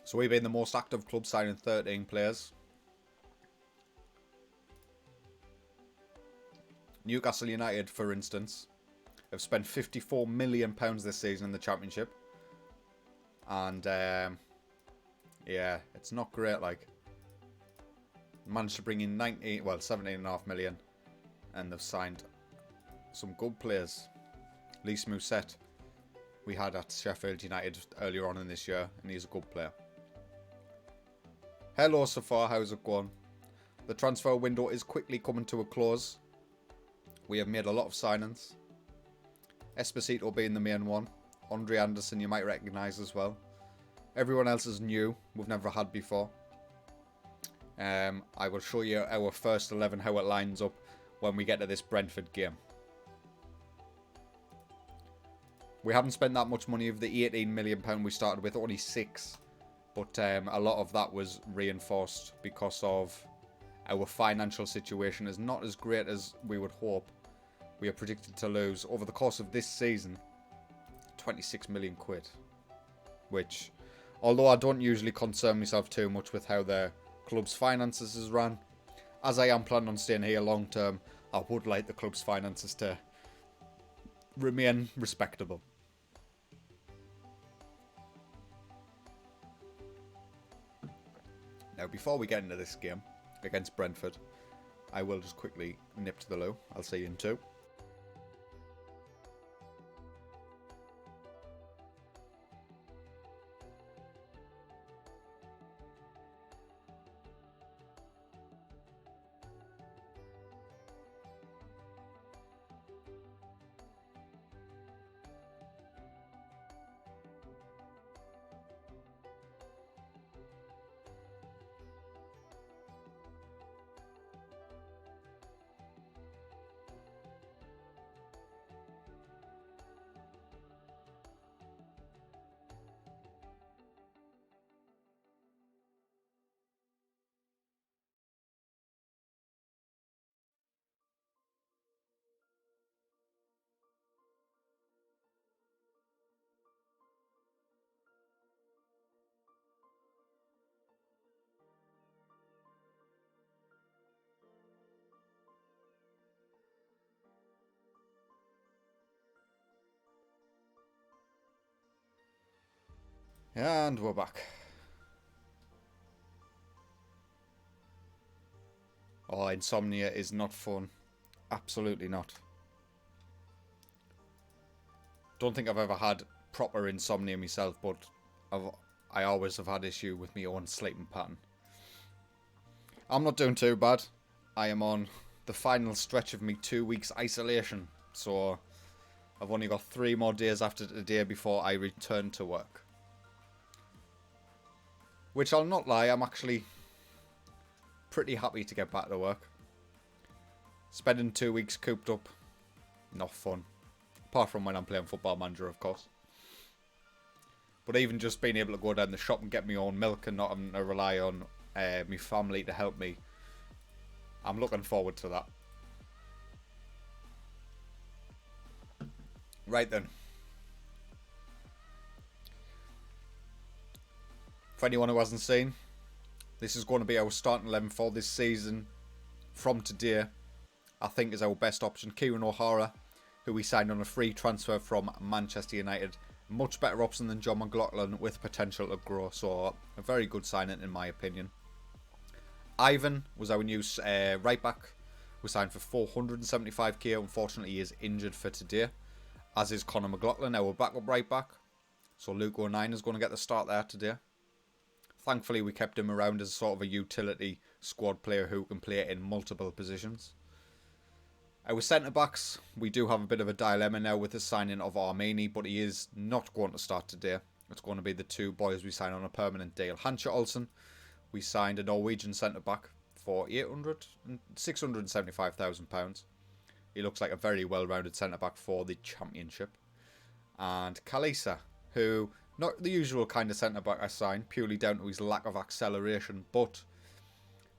Speaker 1: So we've been the most active club, signing 13 players. Newcastle United, for instance, have spent £54 million this season in the Championship. And, yeah, it's not great, like. Managed to bring in 17.5 million. And they've signed some good players. Lys Mousset, we had at Sheffield United earlier on in this year, and he's a good player. Hello so far, how's it going? The transfer window is quickly coming to a close. We have made a lot of signings. Esposito being the main one. Andre Anderson you might recognise as well. Everyone else is new, we've never had before. I will show you our first 11, how it lines up when we get to this Brentford game. We haven't spent that much money of the £18 million we started with, only 6. But a lot of that was reinforced because of our financial situation is not as great as we would hope. We are predicted to lose over the course of this season 26 million quid. Which, although I don't usually concern myself too much with how the club's finances is run, as I am planning on staying here long term, I would like the club's finances to remain respectable. Now, before we get into this game against Brentford, I will just quickly nip to the loo. I'll see you in 2. And we're back. Oh, insomnia is not fun. Absolutely not. Don't think I've ever had proper insomnia myself, but I always have had issue with my own sleeping pattern. I'm not doing too bad. I am on the final stretch of me 2 weeks isolation, so I've only got 3 more days after today before I return to work. Which I'll not lie, I'm actually pretty happy to get back to work. Spending 2 weeks cooped up, not fun. Apart from when I'm playing Football Manager, of course. But even just being able to go down the shop and get my own milk and not having to rely on my family to help me, I'm looking forward to that. Right then. For anyone who hasn't seen, this is going to be our starting 11 for this season. From today, I think is our best option. Kieran O'Hara, who we signed on a free transfer from Manchester United. Much better option than John McLaughlin with potential to grow. So a very good signing in my opinion. Ivan was our new right back. We signed for 475k. Unfortunately, he is injured for today. As is Conor McLaughlin, our backup right back. So Luke O'Nien is going to get the start there today. Thankfully, we kept him around as sort of a utility squad player who can play in multiple positions. Our centre-backs, we do have a bit of a dilemma now with the signing of Armani, but he is not going to start today. It's going to be the 2 boys we sign on a permanent deal. Hansha Olsen, we signed a Norwegian centre-back for £675,000. He looks like a very well-rounded centre-back for the Championship. And Kalisa, who, not the usual kind of centre-back I signed, purely down to his lack of acceleration, but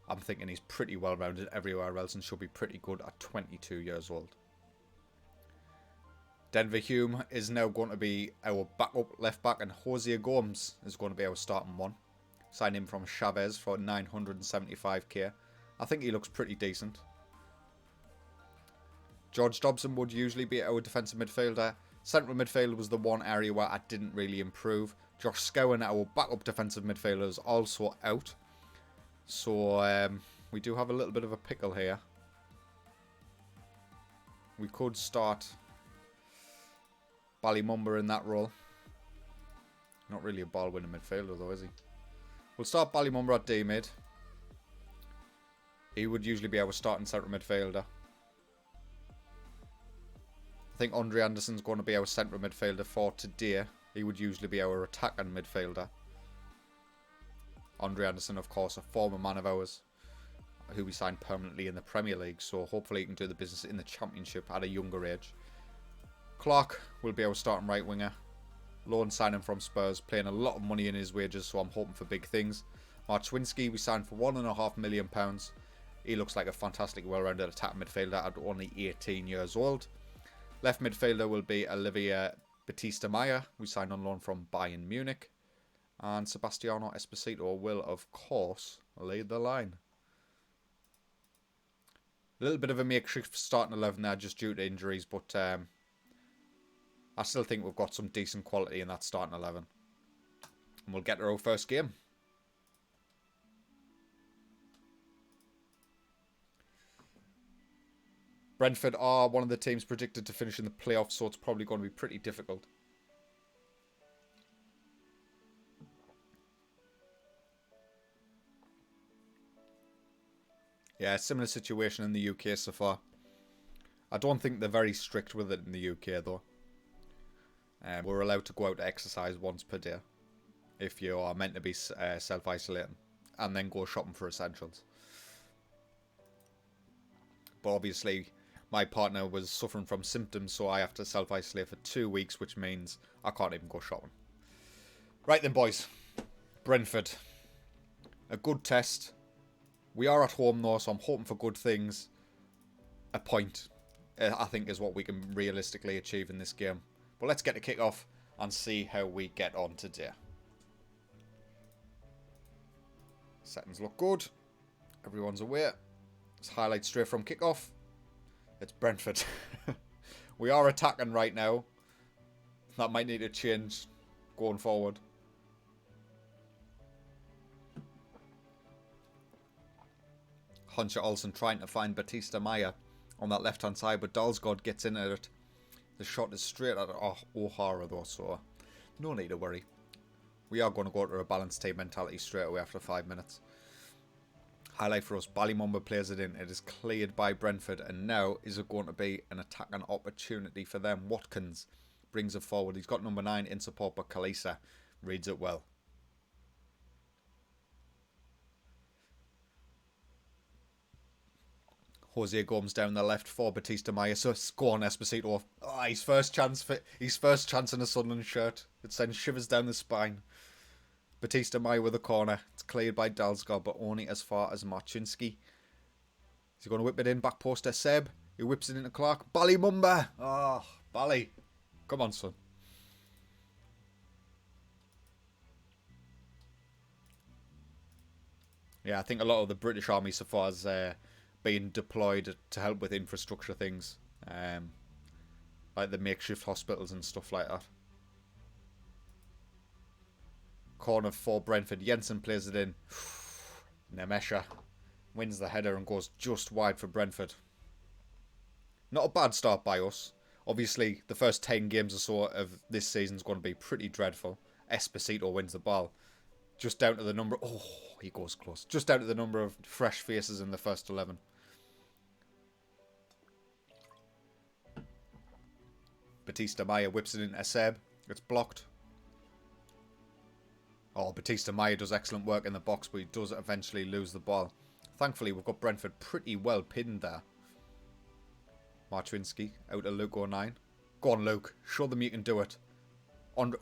Speaker 1: I'm thinking he's pretty well-rounded everywhere else and should be pretty good at 22 years old. Denver Hume is now going to be our backup left-back, and Hosea Gomes is going to be our starting one. Signed him from Chavez for 975k. I think he looks pretty decent. George Dobson would usually be our defensive midfielder. Central midfield was the one area where I didn't really improve. Josh Scowen, our backup defensive midfielder, is also out. So we do have a little bit of a pickle here. We could start Ballymumba in that role. Not really a ball-winning midfielder though, is he? We'll start Ballymumba at D-mid. He would usually be our starting central midfielder. I think Andre Anderson's going to be our central midfielder for today. He would usually be our attacking midfielder. Andre Anderson, of course, a former man of ours who we signed permanently in the Premier League, so hopefully he can do the business in the Championship at a younger age. Clark will be our starting right winger. Loan signing from Spurs, playing a lot of money in his wages, so I'm hoping for big things. Marczewinski we signed for £1.5 million. He looks like a fantastic, well-rounded attack midfielder at only 18 years old. Left midfielder will be Olivia Batista Meyer, we signed on loan from Bayern Munich. And Sebastiano Esposito will, of course, lead the line. A little bit of a makeshift starting 11 there just due to injuries, but I still think we've got some decent quality in that starting 11. And we'll get to our first game. Brentford are one of the teams predicted to finish in the playoffs, so it's probably going to be pretty difficult. Yeah, similar situation in the UK so far. I don't think they're very strict with it in the UK though. We're allowed to go out to exercise once per day if you are meant to be self-isolating, and then go shopping for essentials. But obviously my partner was suffering from symptoms, so I have to self-isolate for 2 weeks, which means I can't even go shopping. Right then boys, Brentford. A good test. We are at home though, so I'm hoping for good things. A point, I think, is what we can realistically achieve in this game. But let's get the kick off and see how we get on today. Settings look good. Everyone's aware. Let's highlight straight from kickoff. It's Brentford. We are attacking right now. That might need to change going forward. Hunter Olsen trying to find Batista Maya on that left-hand side, but Dalsgaard gets in at it. The shot is straight at O'Hara though, so no need to worry. We are going to go to a balanced team mentality straight away after 5 minutes. Highlight for us, Ballymumba plays it in. It is cleared by Brentford, and now is it going to be an attack and opportunity for them? Watkins brings it forward. He's got number 9 in support, but Kalisa reads it well. Jose Gomes down the left for Batista Maya. So go on, Esposito. Oh, his first chance in a Sunderland shirt. It sends shivers down the spine. Batista Maya with a corner. It's cleared by Dalsgaard, but only as far as Marchinski. Is he going to whip it in? Back post to Seb. He whips it into Clark. Ballymumba. Oh, Bally. Come on, son. Yeah, I think a lot of the British Army so far has been deployed to help with infrastructure things. Like the makeshift hospitals and stuff like that. Corner for Brentford. Jensen plays it in. Nemesha wins the header and goes just wide for Brentford. Not a bad start by us. Obviously, the first 10 games or so of this season is going to be pretty dreadful. Esposito wins the ball. Just down to the number... Oh, he goes close. Just down to the number of fresh faces in the first 11. Batista Maya whips it into Seb. It's blocked. Oh, Batista Maya does excellent work in the box, but he does eventually lose the ball. Thankfully, we've got Brentford pretty well pinned there. Marczynski out to Luke 09. Go on, Luke. Show them you can do it. Oh,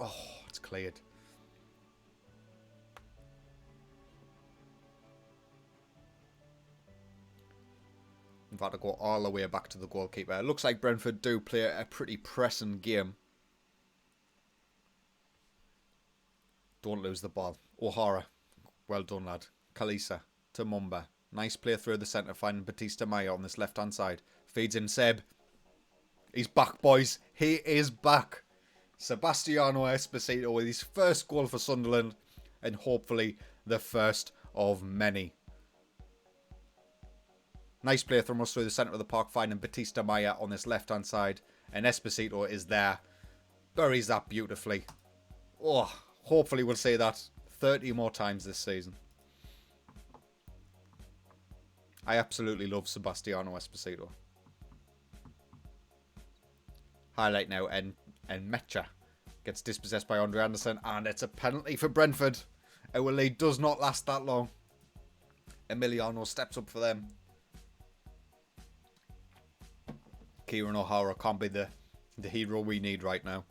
Speaker 1: it's cleared. In fact, I go all the way back to the goalkeeper. It looks like Brentford do play a pretty pressing game. Don't lose the ball. O'Hara. Well done, lad. Kalisa to Mumba. Nice play through the centre, finding Batista Maya on this left-hand side. Feeds in Seb. He's back, boys. He is back. Sebastiano Esposito with his first goal for Sunderland, and hopefully the first of many. Nice play from us through the centre of the park, finding Batista Maya on this left-hand side. And Esposito is there. Buries that beautifully. Oh, hopefully we'll see that 30 more times this season. I absolutely love Sebastiano Esposito. Highlight now, and Mecha gets dispossessed by Andre Anderson, and it's a penalty for Brentford. Our lead does not last that long. Emiliano steps up for them. Kieran O'Hara can't be the hero we need right now.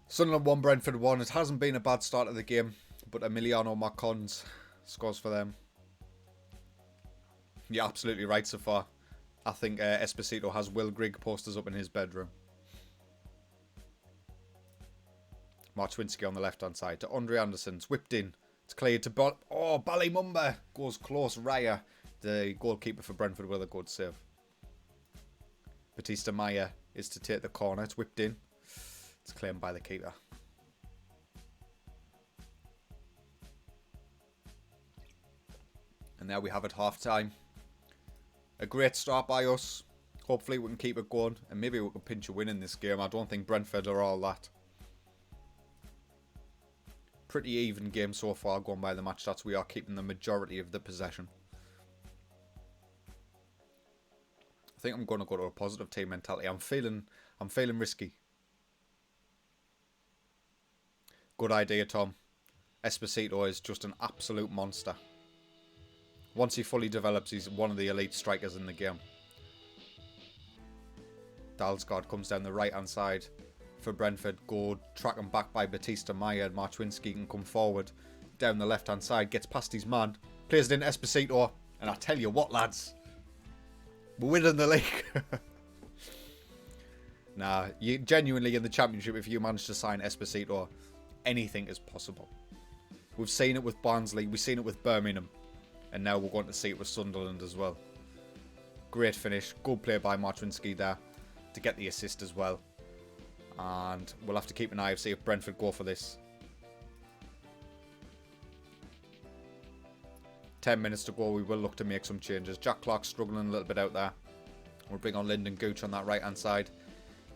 Speaker 1: Sunderland 1, Brentford 1. It hasn't been a bad start of the game, but Emiliano Marcons scores for them. You're absolutely right so far. I think Esposito has Will Grigg posters up in his bedroom. Marczynski on the left-hand side to Andre Anderson. It's whipped in. It's cleared to Ballymumba. Goes close. Raya, the goalkeeper for Brentford, with a good save. Batista Maya is to take the corner. It's whipped in. It's claimed by the keeper. And there we have it, half-time. A great start by us. Hopefully we can keep it going, and maybe we can pinch a win in this game. I don't think Brentford are all that. Pretty even game so far going by the match stats. We are keeping the majority of the possession. I think I'm going to go to a positive team mentality. I'm feeling risky. Good idea, Tom. Esposito is just an absolute monster. Once he fully develops, he's one of the elite strikers in the game. Dalsgaard comes down the right-hand side for Brentford. Go track him back by Batista Maya. Marczynski can come forward down the left-hand side. Gets past his man. Plays it in Esposito. And I tell you what, lads. We're winning the league. Nah, you genuinely in the Championship, if you manage to sign Esposito, anything is possible. We've seen it with Barnsley. We've seen it with Birmingham. And now we're going to see it with Sunderland as well. Great finish. Good play by Marczynski there to get the assist as well. And we'll have to keep an eye and see if Brentford go for this. 10 minutes to go, we will look to make some changes. Jack Clark's struggling a little bit out there. We'll bring on Lyndon Gooch on that right-hand side.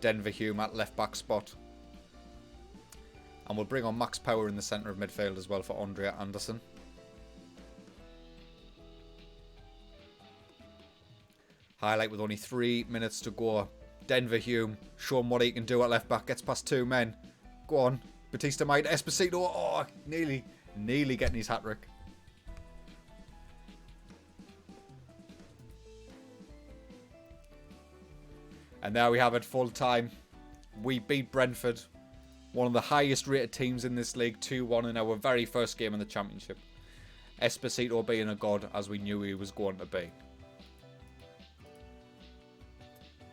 Speaker 1: Denver Hume at left-back spot. And we'll bring on Max Power in the centre of midfield as well for Andrea Anderson. Highlight with only 3 minutes to go. Denver Hume, show him what he can do at left-back. Gets past 2 men. Go on. Batista Maida, Esposito. Oh, nearly getting his hat-trick. And there we have it, full time. We beat Brentford, one of the highest rated teams in this league, 2-1 in our very first game in the Championship. Esposito being a god, as we knew he was going to be.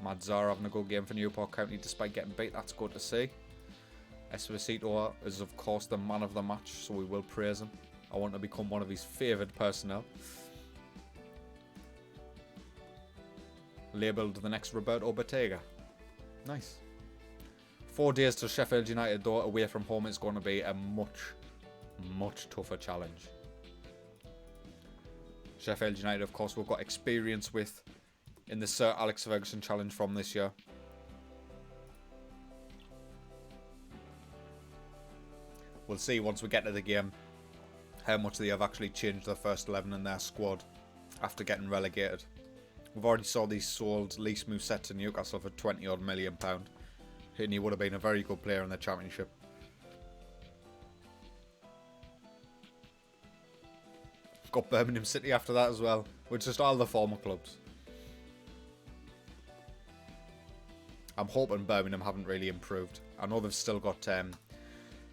Speaker 1: Madzar having a good game for Newport County despite getting beat, that's good to see. Esposito is of course the man of the match, so we will praise him. I want to become one of his favoured personnel. Labelled the next Roberto Bottega. Nice. 4 days to Sheffield United though, away from home. It's going to be a much tougher challenge. Sheffield United, of course, we've got experience with in the Sir Alex Ferguson challenge from this year. We'll see once we get to the game how much they have actually changed their first 11 in their squad after getting relegated. We've already saw these sold Lys Mousset to Newcastle for £20 odd million. And he would have been a very good player in the Championship. Got Birmingham City after that as well, with just all the former clubs. I'm hoping Birmingham haven't really improved. I know they've still got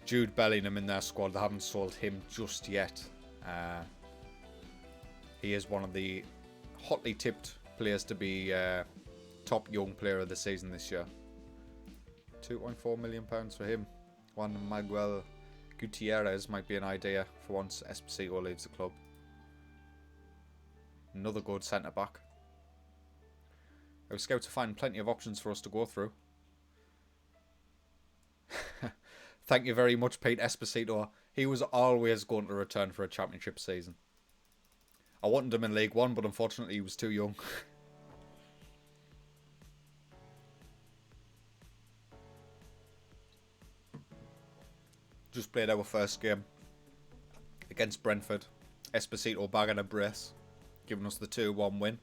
Speaker 1: Jude Bellingham in their squad. They haven't sold him just yet. He is one of the hotly tipped players to be top young player of the season this year. £2.4 million for him. Juan Miguel Gutierrez might be an idea for once Esposito leaves the club. Another good centre back. Our scouts are finding plenty of options for us to go through. Thank you very much, Pete Esposito. He was always going to return for a Championship season. I wanted him in League One, but unfortunately he was too young. Just played our first game against Brentford. Esposito bagging a brace, giving us the 2-1 win.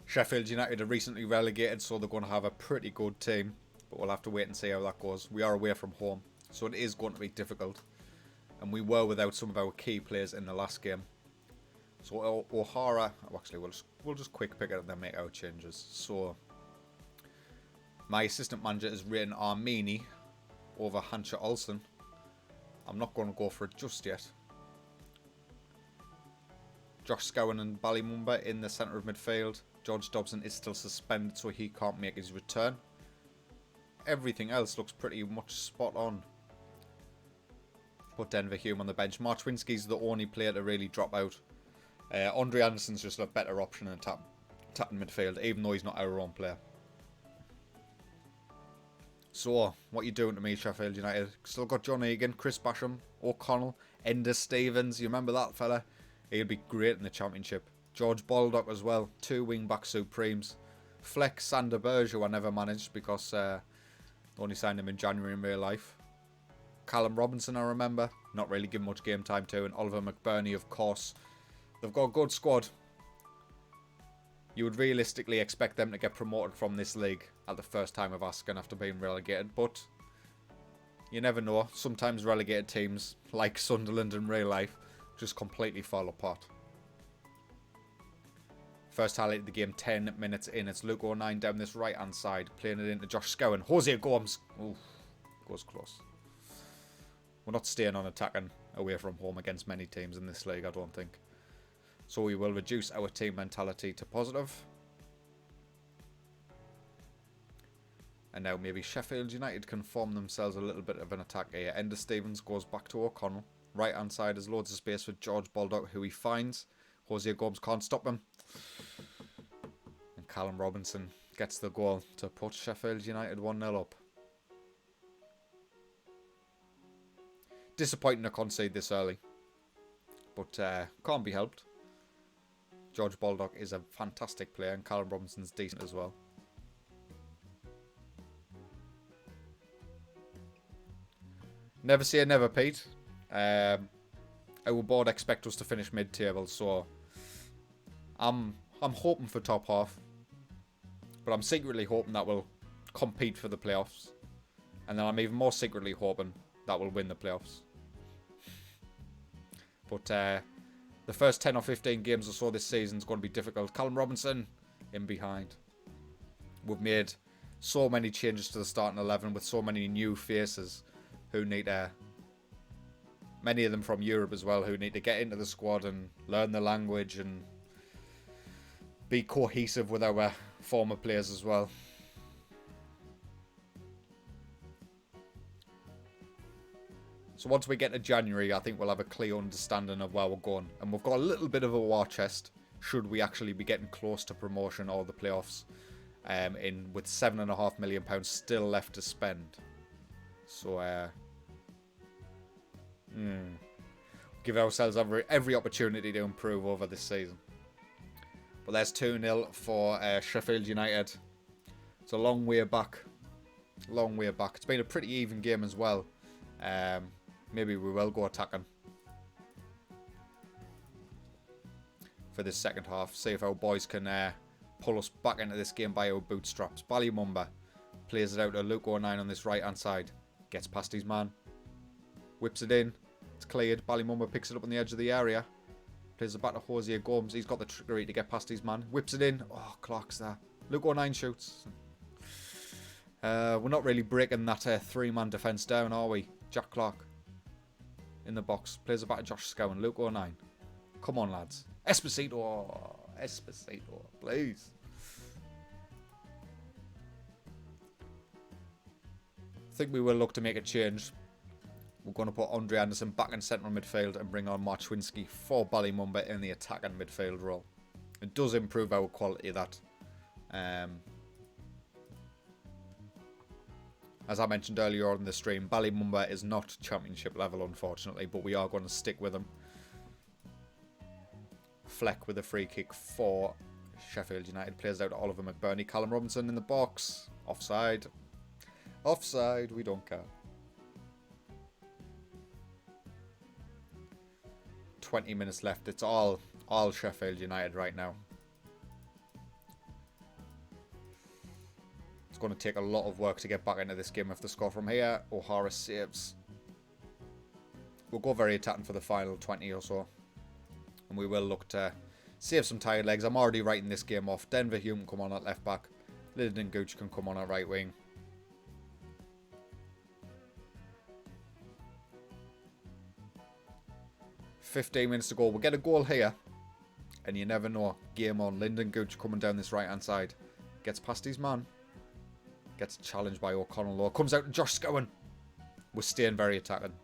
Speaker 1: Sheffield United are recently relegated, so they're going to have a pretty good team. But we'll have to wait and see how that goes. We are away from home, so it is going to be difficult. And we were without some of our key players in the last game. So O'Hara, actually we'll just quick pick it and then make our changes. So my assistant manager is rating Armini over Hansha Olsen. I'm not going to go for it just yet. Josh Scowen and Ballymumba in the centre of midfield. George Dobson is still suspended, so he can't make his return. Everything else looks pretty much spot on. Put Denver Hume on the bench. Marczwinski's the only player to really drop out. Andre Anderson's just a better option in attacking midfield, even though he's not our own player. So, what are you doing to me, Sheffield United? Still got John Egan, Chris Basham, O'Connell, Ender Stevens. You remember that fella? He'll be great in the Championship. George Baldock as well. 2 wing-back supremes. Fleck, Sander Berge, who I never managed because only signed him in January in real life. Callum Robinson, I remember. Not really given much game time to. And Oliver McBurney, of course. They've got a good squad. You would realistically expect them to get promoted from this league at the first time of asking after being relegated. But you never know. Sometimes relegated teams, like Sunderland in real life, just completely fall apart. First highlight of the game, 10 minutes in. It's Luke O'Nien down this right-hand side, playing it into Josh Scowen. Jose Gomes. Oof, goes close. We're not staying on attacking away from home against many teams in this league, I don't think. So we will reduce our team mentality to positive. And now maybe Sheffield United can form themselves a little bit of an attack here. Ender Stevens goes back to O'Connell. Right hand side has loads of space for George Baldock, who he finds. Jose Gomes can't stop him. And Callum Robinson gets the goal to put Sheffield United 1-0 up. Disappointing to concede this early. But can't be helped. George Baldock is a fantastic player, and Callum Robinson's decent as well. Never say never, Pete. Our board expect us to finish mid-table, so I'm hoping for top half, but I'm secretly hoping that we'll compete for the playoffs, and then I'm even more secretly hoping that we'll win the playoffs. But the first 10 or 15 games or so this season is going to be difficult. Callum Robinson in behind. We've made so many changes to the starting 11 with so many new faces who need many of them from Europe as well, who need to get into the squad and learn the language and be cohesive with our former players as well. So once we get to January, I think we'll have a clear understanding of where we're going. And we've got a little bit of a war chest, should we actually be getting close to promotion or the playoffs, with £7.5 million still left to spend. So, give ourselves every opportunity to improve over this season. But there's 2-0 for Sheffield United. It's a long way back. Long way back. It's been a pretty even game as well. Maybe we will go attacking for this second half. See if our boys can pull us back into this game by our bootstraps. Ballymumba plays it out to Luke O'Nien on this right hand side. Gets past his man. Whips it in. It's cleared. Ballymumba picks it up on the edge of the area. Plays it back to Hosier Gomes. He's got the trickery to get past his man. Whips it in. Oh, Clark's there. Luke O'Nien shoots. We're not really breaking that three-man defence down, are we? Jack Clark in the box. Plays it back to Josh Scowen. Luke O'Nien. Come on, lads. Esposito. Esposito, please. I think we will look to make a change. We're going to put Andre Anderson back in central midfield and bring on Marchwinski for Ballymumba in the attacking midfield role. It does improve our quality, that. As I mentioned earlier on the stream, Ballymumba is not championship level, unfortunately, but we are going to stick with him. Fleck with a free kick for Sheffield United. Plays out to Oliver McBurney. Callum Robinson in the box. Offside. Offside. We don't care. 20 minutes left. It's all Sheffield United right now. It's going to take a lot of work to get back into this game if they score from here. O'Hara saves. We'll go very attacking for the final 20 or so. And we will look to save some tired legs. I'm already writing this game off. Denver Hume can come on at left back. Lyndon Gooch can come on at right wing. $15 minutes to go. We'll get a goal here. And you never know. Game on. Lyndon Gooch coming down this right hand side. Gets past his man. Gets challenged by O'Connell Law. Comes out to Josh Scowen. We're staying very attacking.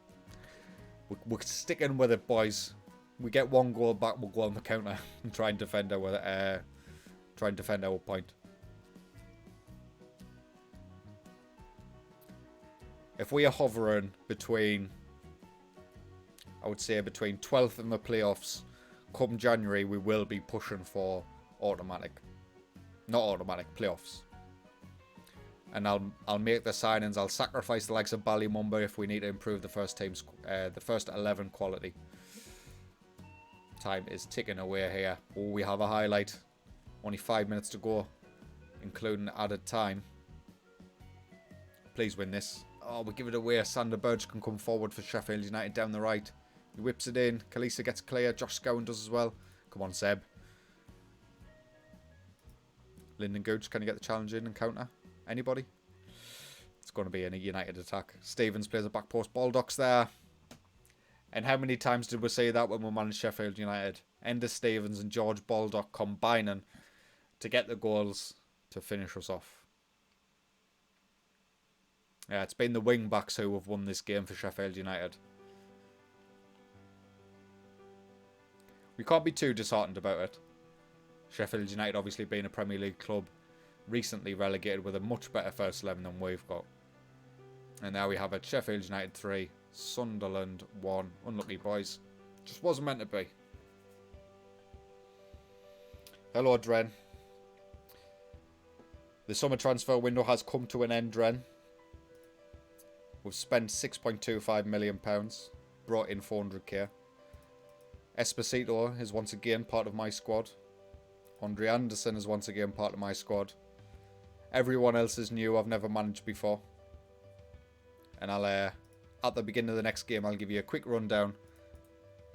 Speaker 1: We're sticking with it, boys. We get one goal back, we'll go on the counter and try and defend our point. If we are hovering between, I would say between 12th and the playoffs, come January we will be pushing for playoffs. And I'll make the signings. I'll sacrifice the likes of Ballymumba if we need to improve the first 11 quality. Time is ticking away here. Oh, we have a highlight. Only 5 minutes to go, including added time. Please win this. Oh, we give it away. Sander Burge can come forward for Sheffield United down the right. He whips it in. Kalisa gets clear. Josh Scowen does as well. Come on, Seb. Lyndon Gooch, can you get the challenge in and counter? Anybody? It's going to be a United attack. Stevens plays a back post. Baldock's there. And how many times did we say that when we managed Sheffield United? Ender Stevens and George Baldock combining to get the goals to finish us off. Yeah, it's been the wing backs who have won this game for Sheffield United. We can't be too disheartened about it. Sheffield United obviously being a Premier League club, recently relegated with a much better first 11 than we've got. And now we have a Sheffield United 3, Sunderland 1. Unlucky boys. Just wasn't meant to be. Hello, Dren. The summer transfer window has come to an end, Dren. We've spent £6.25 million, brought in 400k. Esposito is once again part of my squad. Andre Anderson is once again part of my squad. Everyone else is new, I've never managed before. And I'll, at the beginning of the next game, I'll give you a quick rundown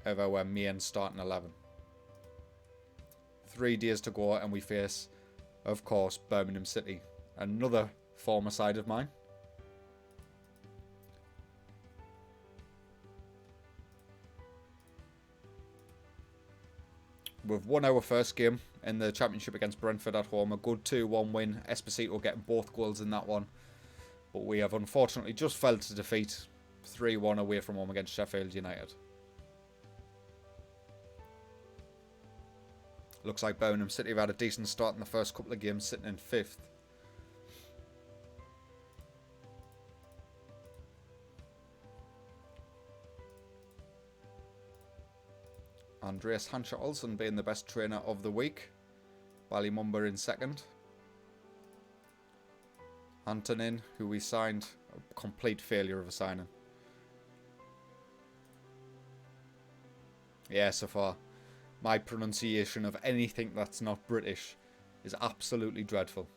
Speaker 1: of our main starting 11. 3 days to go and we face, of course, Birmingham City. Another former side of mine. We've won our first game in the Championship against Brentford at home. A good 2-1 win. Esposito getting both goals in that one. But we have unfortunately just fell to defeat 3-1 away from home against Sheffield United. Looks like Birmingham City have had a decent start in the first couple of games, sitting in 5th. Andreas Hancha-Olsen being the best trainer of the week. Ballymumba in 2nd. Antonin, who we signed, a complete failure of a signing. Yeah, so far. My pronunciation of anything that's not British is absolutely dreadful.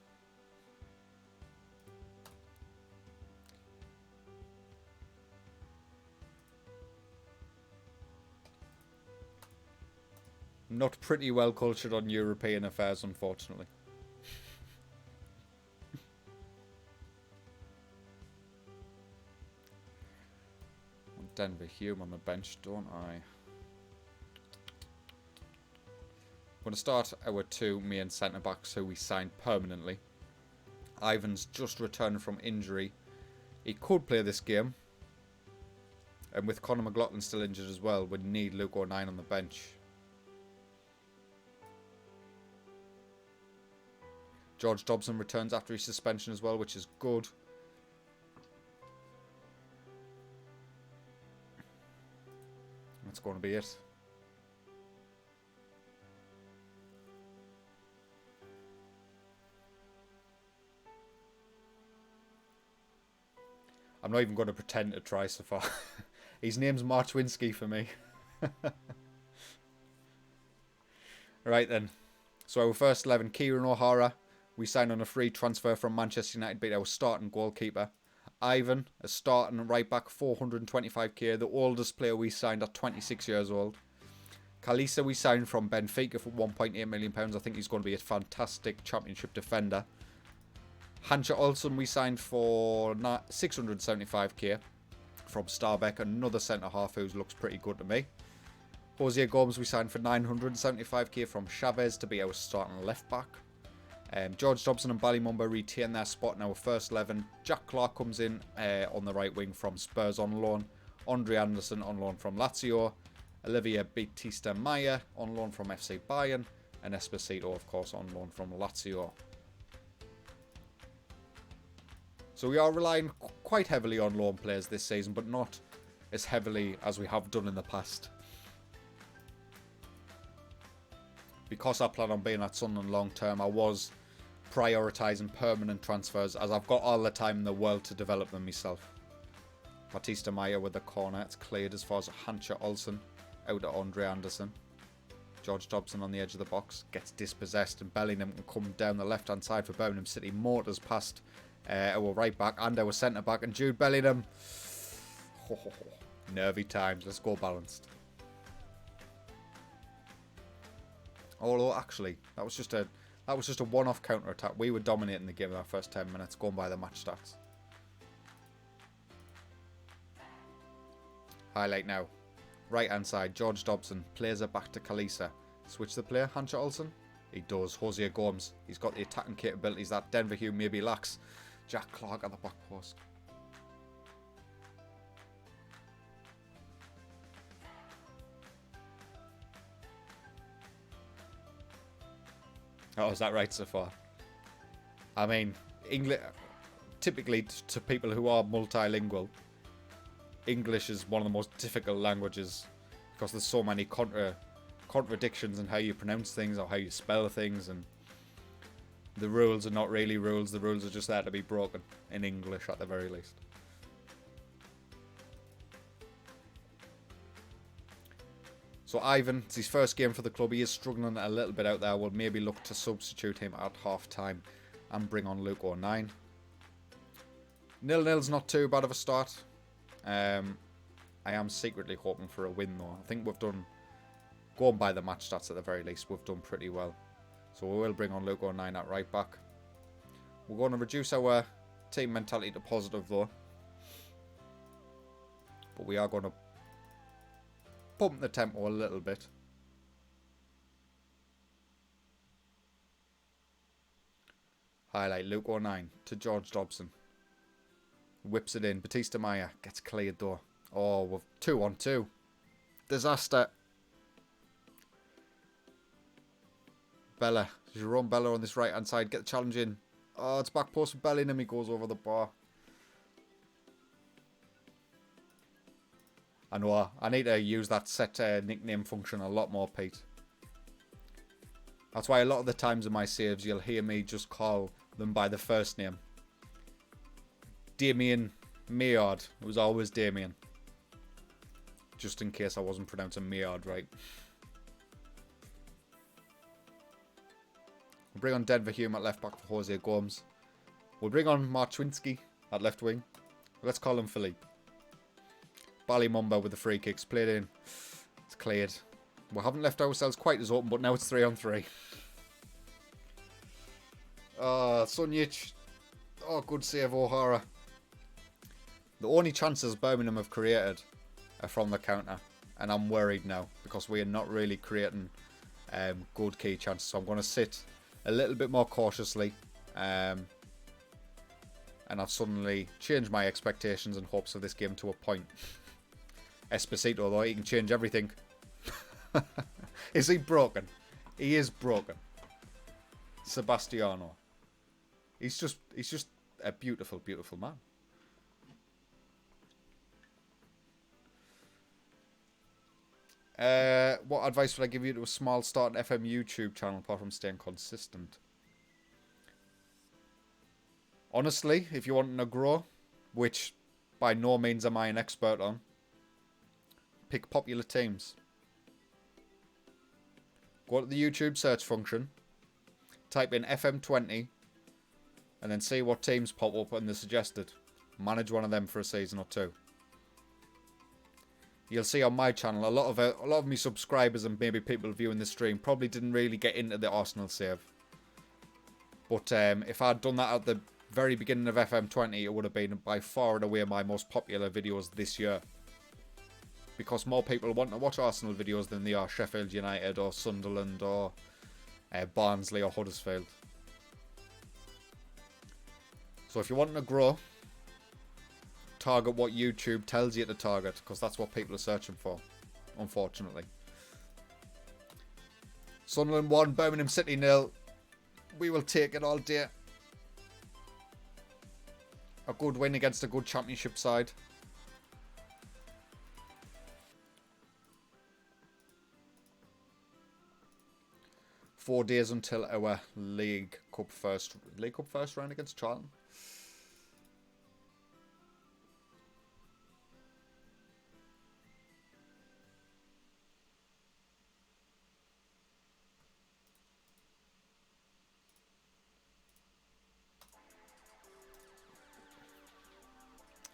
Speaker 1: Not pretty well cultured on European affairs, unfortunately. Denver Hume on the bench, don't I? I'm going to start our 2 main centre-backs who we signed permanently. Ivan's just returned from injury. He could play this game. And with Conor McLaughlin still injured as well, we need Luke O'Nien on the bench. George Dobson returns after his suspension as well, which is good. That's going to be it. I'm not even going to pretend to try so far. His name's Marchwinski for me. Right then. So our first 11, Kieran O'Hara. We signed on a free transfer from Manchester United, beat our starting goalkeeper. Ivan, a starting right back, 425k, the oldest player we signed at 26 years old. Kalisa we signed from Benfica for £1.8 million. I think he's going to be a fantastic championship defender. Hancha-Olsen we signed for 675k from Starbeck, another centre-half who looks pretty good to me. Jose Gomes we signed for 975k from Chavez to be our starting left-back. George Dobson and Ballymumba retain their spot in our first 11. Jack Clark comes in on the right wing from Spurs on loan. Andre Anderson on loan from Lazio. Olivier Batista-Maya on loan from FC Bayern. And Esposito, of course, on loan from Lazio. So we are relying quite heavily on loan players this season, but not as heavily as we have done in the past. Because I plan on being at Sunderland long term, I was prioritising permanent transfers as I've got all the time in the world to develop them myself. Batista-Maya with the corner, it's cleared as far as Hancha-Olsen out to Andre Anderson. George Dobson on the edge of the box gets dispossessed and Bellingham can come down the left hand side for Birmingham City. Motors past our right back and our centre back, and Jude Bellingham. Nervy times. Let's go balanced. Although actually, that was just a one-off counter attack. We were dominating the game in our first 10 minutes, going by the match stats. Highlight now. Right hand side, George Dobson plays it back to Kalisa. Switch the player, Hancha-Olsen. He does. Jose Gomes. He's got the attacking capabilities that Denver Hume maybe lacks. Jack Clark at the back post. Oh, is that right so far? I mean, English. Typically, to people who are multilingual, English is one of the most difficult languages because there's so many contradictions in how you pronounce things or how you spell things, and the rules are not really rules. The rules are just there to be broken in English at the very least. So Ivan, it's his first game for the club. He is struggling a little bit out there. We'll maybe look to substitute him at half-time and bring on Luke O'Nien. 0-0's not too bad of a start. I am secretly hoping for a win, though. I think we've done, going by the match stats at the very least, we've done pretty well. So we will bring on Luke O'Nien at right back. We're going to reduce our team mentality to positive, though. But we are going to pump the tempo a little bit. Highlight Luke O'Nien to George Dobson. Whips it in. Batista Maya gets cleared though. Oh, we've 2-on-2. Disaster. Bella. Jerome Bella on this right hand side. Get the challenge in. Oh, it's back post for Bellingham. He goes over the bar. I know, I need to use that set nickname function a lot more, Pete. That's why a lot of the times in my saves, you'll hear me just call them by the first name. Damien Maillard. It was always Damien. Just in case I wasn't pronouncing Maillard right. We'll bring on Denver Hume at left back for Jose Gomes. We'll bring on Marczewski at left wing. Let's call him Philippe. Ballymumba with the free kicks. Played in. It's cleared. We haven't left ourselves quite as open, but now it's 3-on-3. Sunjic. Oh, good save, O'Hara. The only chances Birmingham have created are from the counter. And I'm worried now, because we are not really creating good key chances. So I'm going to sit a little bit more cautiously. And I've suddenly changed my expectations and hopes of this game to a point. Esposito, though, he can change everything. Is he broken? He is broken. Sebastiano. He's just a beautiful, beautiful man. What advice would I give you to a small start FM YouTube channel apart from staying consistent? Honestly, if you're wanting to grow, which by no means am I an expert on, pick popular teams. Go to the YouTube search function, type in FM20, and then see what teams pop up and they're suggested. Manage one of them for a season or two. You'll see on my channel a lot of my subscribers and maybe people viewing the stream probably didn't really get into the Arsenal save. But if I'd done that at the very beginning of FM20, it would have been by far and away my most popular videos this year. Because more people want to watch Arsenal videos than they are Sheffield United or Sunderland or Barnsley or Huddersfield. So if you're wanting to grow, target what YouTube tells you to target, because that's what people are searching for, unfortunately. Sunderland 1, Birmingham City 0. We will take it all day. A good win against a good championship side. Four days until our League Cup first round against Charlton.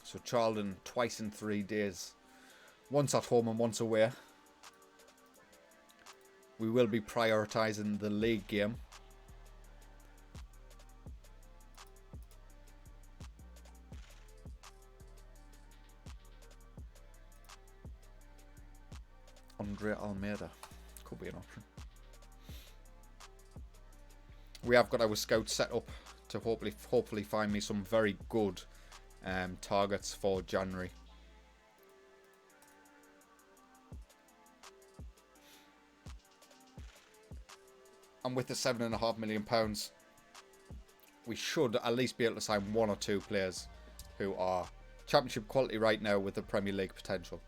Speaker 1: So Charlton twice in 3 days. Once at home and once away. We will be prioritising the league game. Andre Almeida could be an option. We have got our scouts set up to hopefully find me some very good targets for January. And with the £7.5 million, we should at least be able to sign 1 or 2 players who are championship quality right now with the Premier League potential.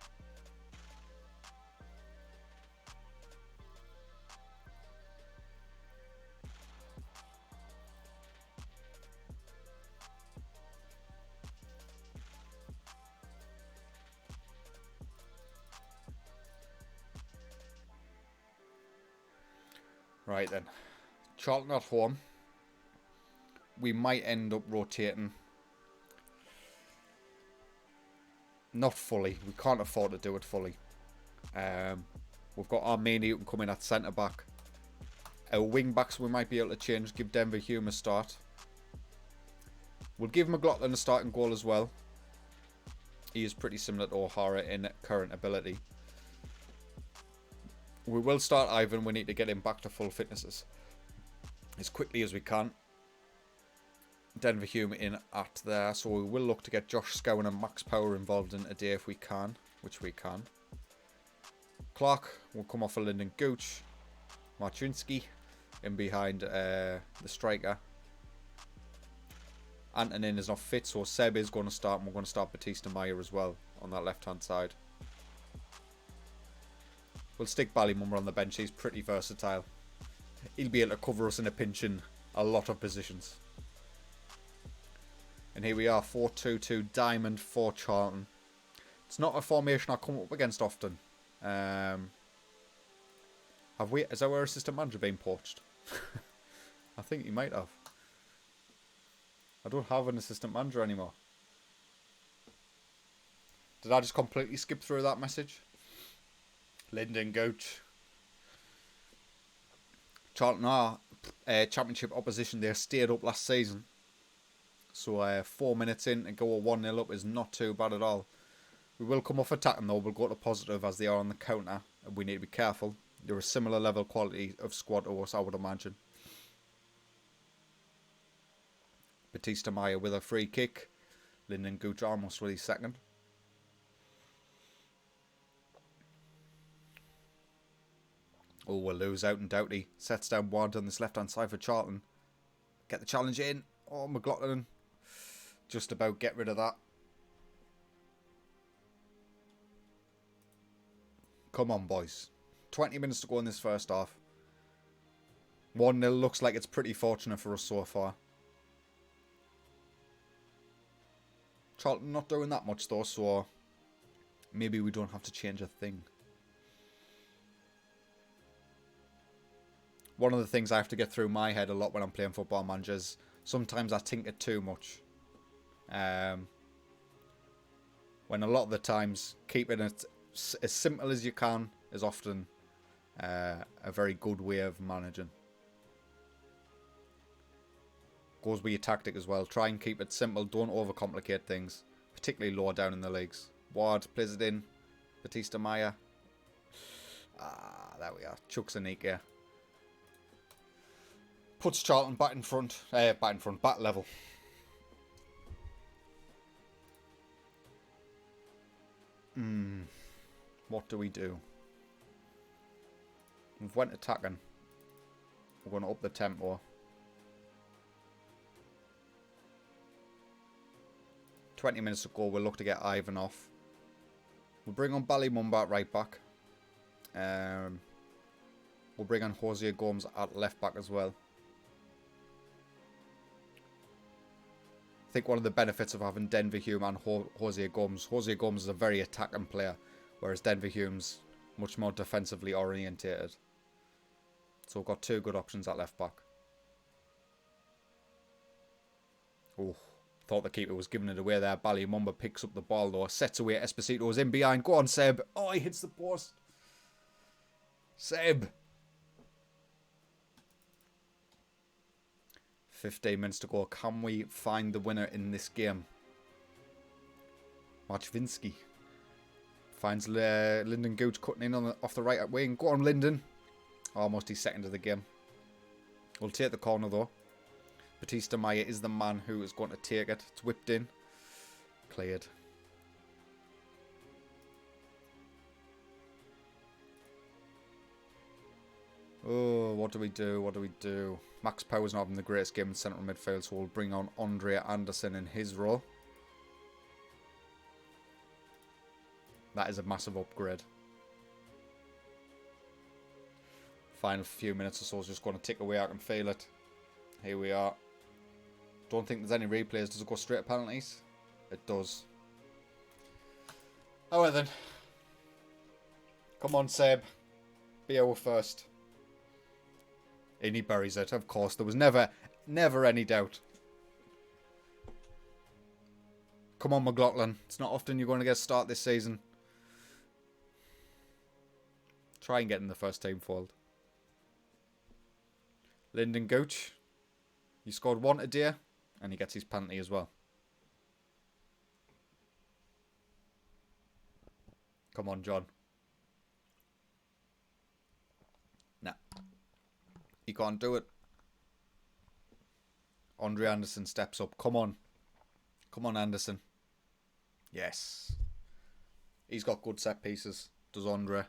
Speaker 1: Right then. Charlton at home. We might end up rotating. Not fully. We can't afford to do it fully. We've got Armenia who can come in at centre-back. Our wing-backs we might be able to change. Give Denver Hume a start. We'll give McLaughlin a starting goal as well. He is pretty similar to O'Hara in current ability. We will start Ivan. We need to get him back to full fitnesses as quickly as we can. Denver Hume in at there. So we will look to get Josh Scowen and Max Power involved in today if we can. Which we can. Clark will come off a Lyndon Gooch. Marczynski in behind the striker. Antonin is not fit, so Seb is going to start, and we're going to start Batista Meyer as well on that left-hand side. We'll stick Ballymumba on the bench. He's pretty versatile. He'll be able to cover us in a pinch in a lot of positions. And here we are, 4-2-2 Diamond for Charlton. It's not a formation I come up against often. Has our assistant manager been poached? I think he might have. I don't have an assistant manager anymore. Did I just completely skip through that message? Lyndon Gooch. Charlton are championship opposition. They stayed up last season. So 4 minutes in and go 1-0 up is not too bad at all. We will come off attacking though. We'll go to positive as they are on the counter. And we need to be careful. They're a similar level quality of squad to us, I would imagine. Batista Meyer with a free kick. Lyndon Gooch almost with his second. Oh, we'll lose out and Doughty. Sets down wide on this left-hand side for Charlton. Get the challenge in. Oh, McLaughlin. Just about get rid of that. Come on, boys. 20 minutes to go in this first half. 1-0 looks like it's pretty fortunate for us so far. Charlton not doing that much though, so maybe we don't have to change a thing. One of the things I have to get through my head a lot when I'm playing Football Manager is sometimes I think it too much. When a lot of the times keeping it as simple as you can is often a very good way of managing. Goes with your tactic as well. Try and keep it simple. Don't overcomplicate things, particularly lower down in the leagues. Ward plays it in. Batista Meyer. There we are. Chucks a Anika. Puts Charlton back level. What do we do? We've went attacking. We're going to up the tempo. 20 minutes to go. We'll look to get Ivan off. We'll bring on Ballymumba at right back. We'll bring on Hosea Gomes at left back as well. I think one of the benefits of having Denver Hume and Hosea Gomes is a very attacking player, whereas Denver Hume's much more defensively orientated. So we've got two good options at left back. Oh, thought the keeper was giving it away there. Ballymumba picks up the ball though, sets away. Esposito's in behind. Go on, Seb. Oh, he hits the post. Seb. 15 minutes to go. Can we find the winner in this game? Marczynski finds Lyndon Gooch cutting in on off the right wing. Go on, Lyndon. Almost his second of the game. We'll take the corner though. Batista Meyer is the man who is going to take it. It's whipped in. Cleared. Oh, what do we do? What do we do? Max Power's not having the greatest game in central midfield, so we'll bring on Andre Anderson in his role. That is a massive upgrade. Final few minutes or so is just going to tick away. I can feel it. Here we are. Don't think there's any replays. Does it go straight to penalties? It does. Oh well then. Come on, Seb. Be our first. And he buries it, of course. There was never any doubt. Come on, McLaughlin. It's not often you're going to get a start this season. Try and get in the first team fold. Lyndon Gooch. He scored one today, and he gets his penalty as well. Come on, John. Nah. He can't do it. Andre Anderson steps up. Come on. Come on, Anderson. Yes. He's got good set pieces, does Andre.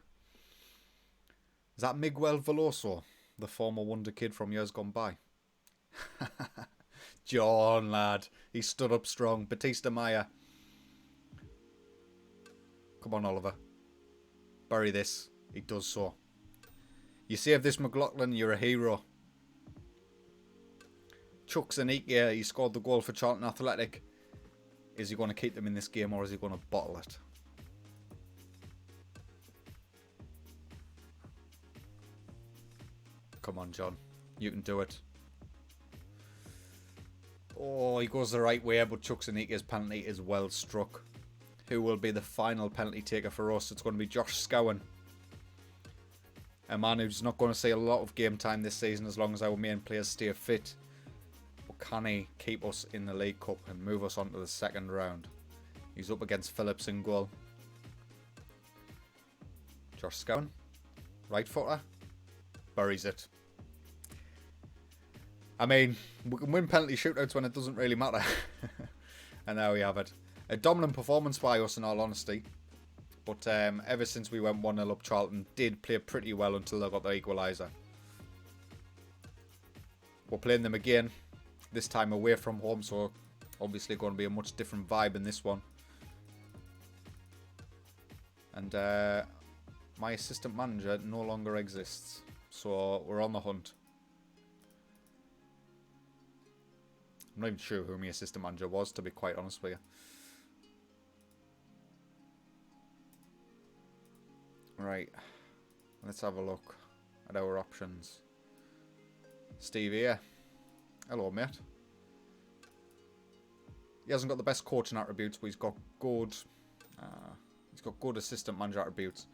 Speaker 1: Is that Miguel Veloso, the former wonder kid from years gone by? John, lad. He stood up strong. Batista Maya. Come on, Oliver. Bury this. He does so. You save this, McLaughlin. You're a hero. Chuck Zanika, he scored the goal for Charlton Athletic. Is he going to keep them in this game, or is he going to bottle it? Come on, John. You can do it. Oh, he goes the right way, but Chuck Zanika's penalty is well struck. Who will be the final penalty taker for us? It's going to be Josh Scowen. A man who's not going to see a lot of game time this season as long as our main players stay fit. But can he keep us in the League Cup and move us on to the second round? He's up against Phillips in goal. Josh Scowen. Right footer. Buries it. I mean, we can win penalty shootouts when it doesn't really matter. And there we have it. A dominant performance by us, in all honesty. But ever since we went 1-0 up, Charlton did play pretty well until they got the equaliser. We're playing them again, this time away from home, so obviously going to be a much different vibe in this one. And my assistant manager no longer exists, so we're on the hunt. I'm not even sure who my assistant manager was, to be quite honest with you. Right, let's have a look at our options. Steve here. Hello, mate. He hasn't got the best coaching attributes, but he's got good assistant manager attributes.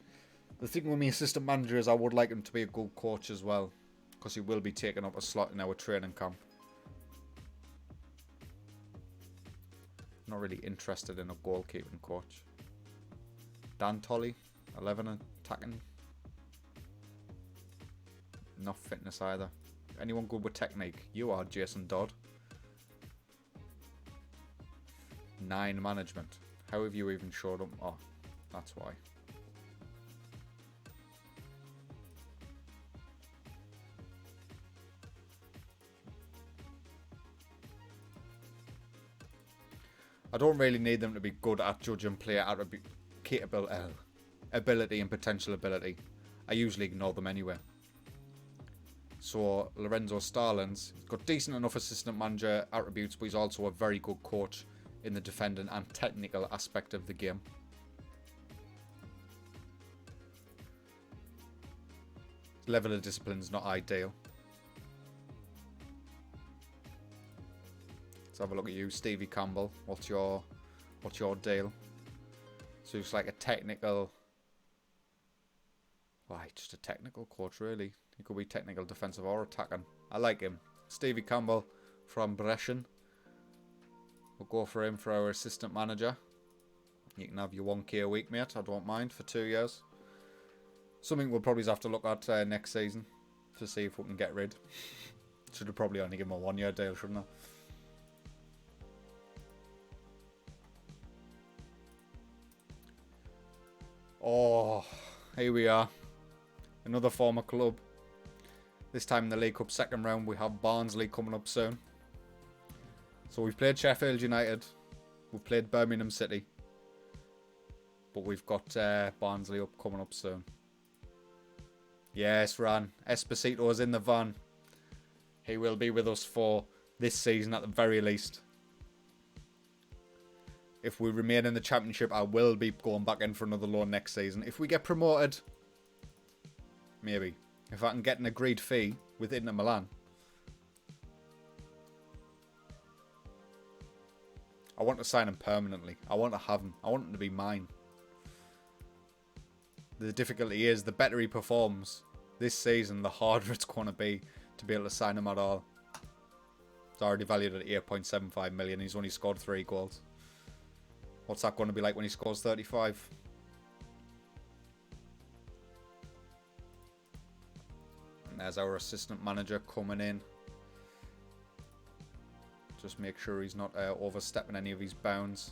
Speaker 1: The thing with me assistant manager is I would like him to be a good coach as well, because he will be taking up a slot in our training camp. Not really interested in a goalkeeping coach. Dan Tolley, 11 attacking. Not fitness either. Anyone good with technique? You are, Jason Dodd. 9 management. How have you even showed up? Oh, that's why. I don't really need them to be good at judging player ability and potential ability. I usually ignore them anyway. So Lorenzo Starlins, he's got decent enough assistant manager attributes, but he's also a very good coach in the defending and technical aspect of the game. His level of discipline is not ideal. Let's have a look at you, Stevie Campbell. What's your deal? So it's like a technical. Why, just a technical coach, really. He could be technical, defensive, or attacking. I like him. Stevie Campbell from Brescia. We'll go for him for our assistant manager. You can have your 1k a week, mate. I don't mind, for 2 years. Something we'll probably have to look at next season to see if we can get rid. Should have probably only given him a 1-year deal, shouldn't I? Oh, here we are. Another former club. This time in the League Cup second round, we have Barnsley coming up soon. So we've played Sheffield United. We've played Birmingham City. But we've got Barnsley coming up soon. Yes, Ran. Esposito is in the van. He will be with us for this season at the very least. If we remain in the Championship, I will be going back in for another loan next season. If we get promoted, maybe. If I can get an agreed fee with Inter Milan, I want to sign him permanently. I want to have him. I want him to be mine. The difficulty is, the better he performs this season, the harder it's going to be able to sign him at all. It's already valued at 8.75 million. He's only scored 3 goals. What's that going to be like when he scores 35? And there's our assistant manager coming in. Just make sure he's not overstepping any of his bounds.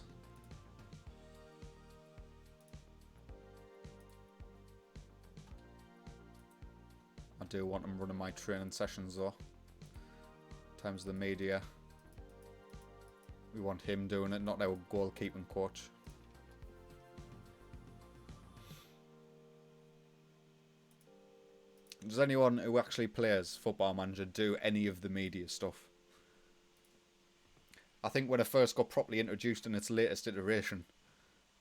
Speaker 1: I do want him running my training sessions though. In terms of the media, we want him doing it, not our goalkeeping coach. Does anyone who actually plays Football Manager do any of the media stuff? I think when it first got properly introduced in its latest iteration,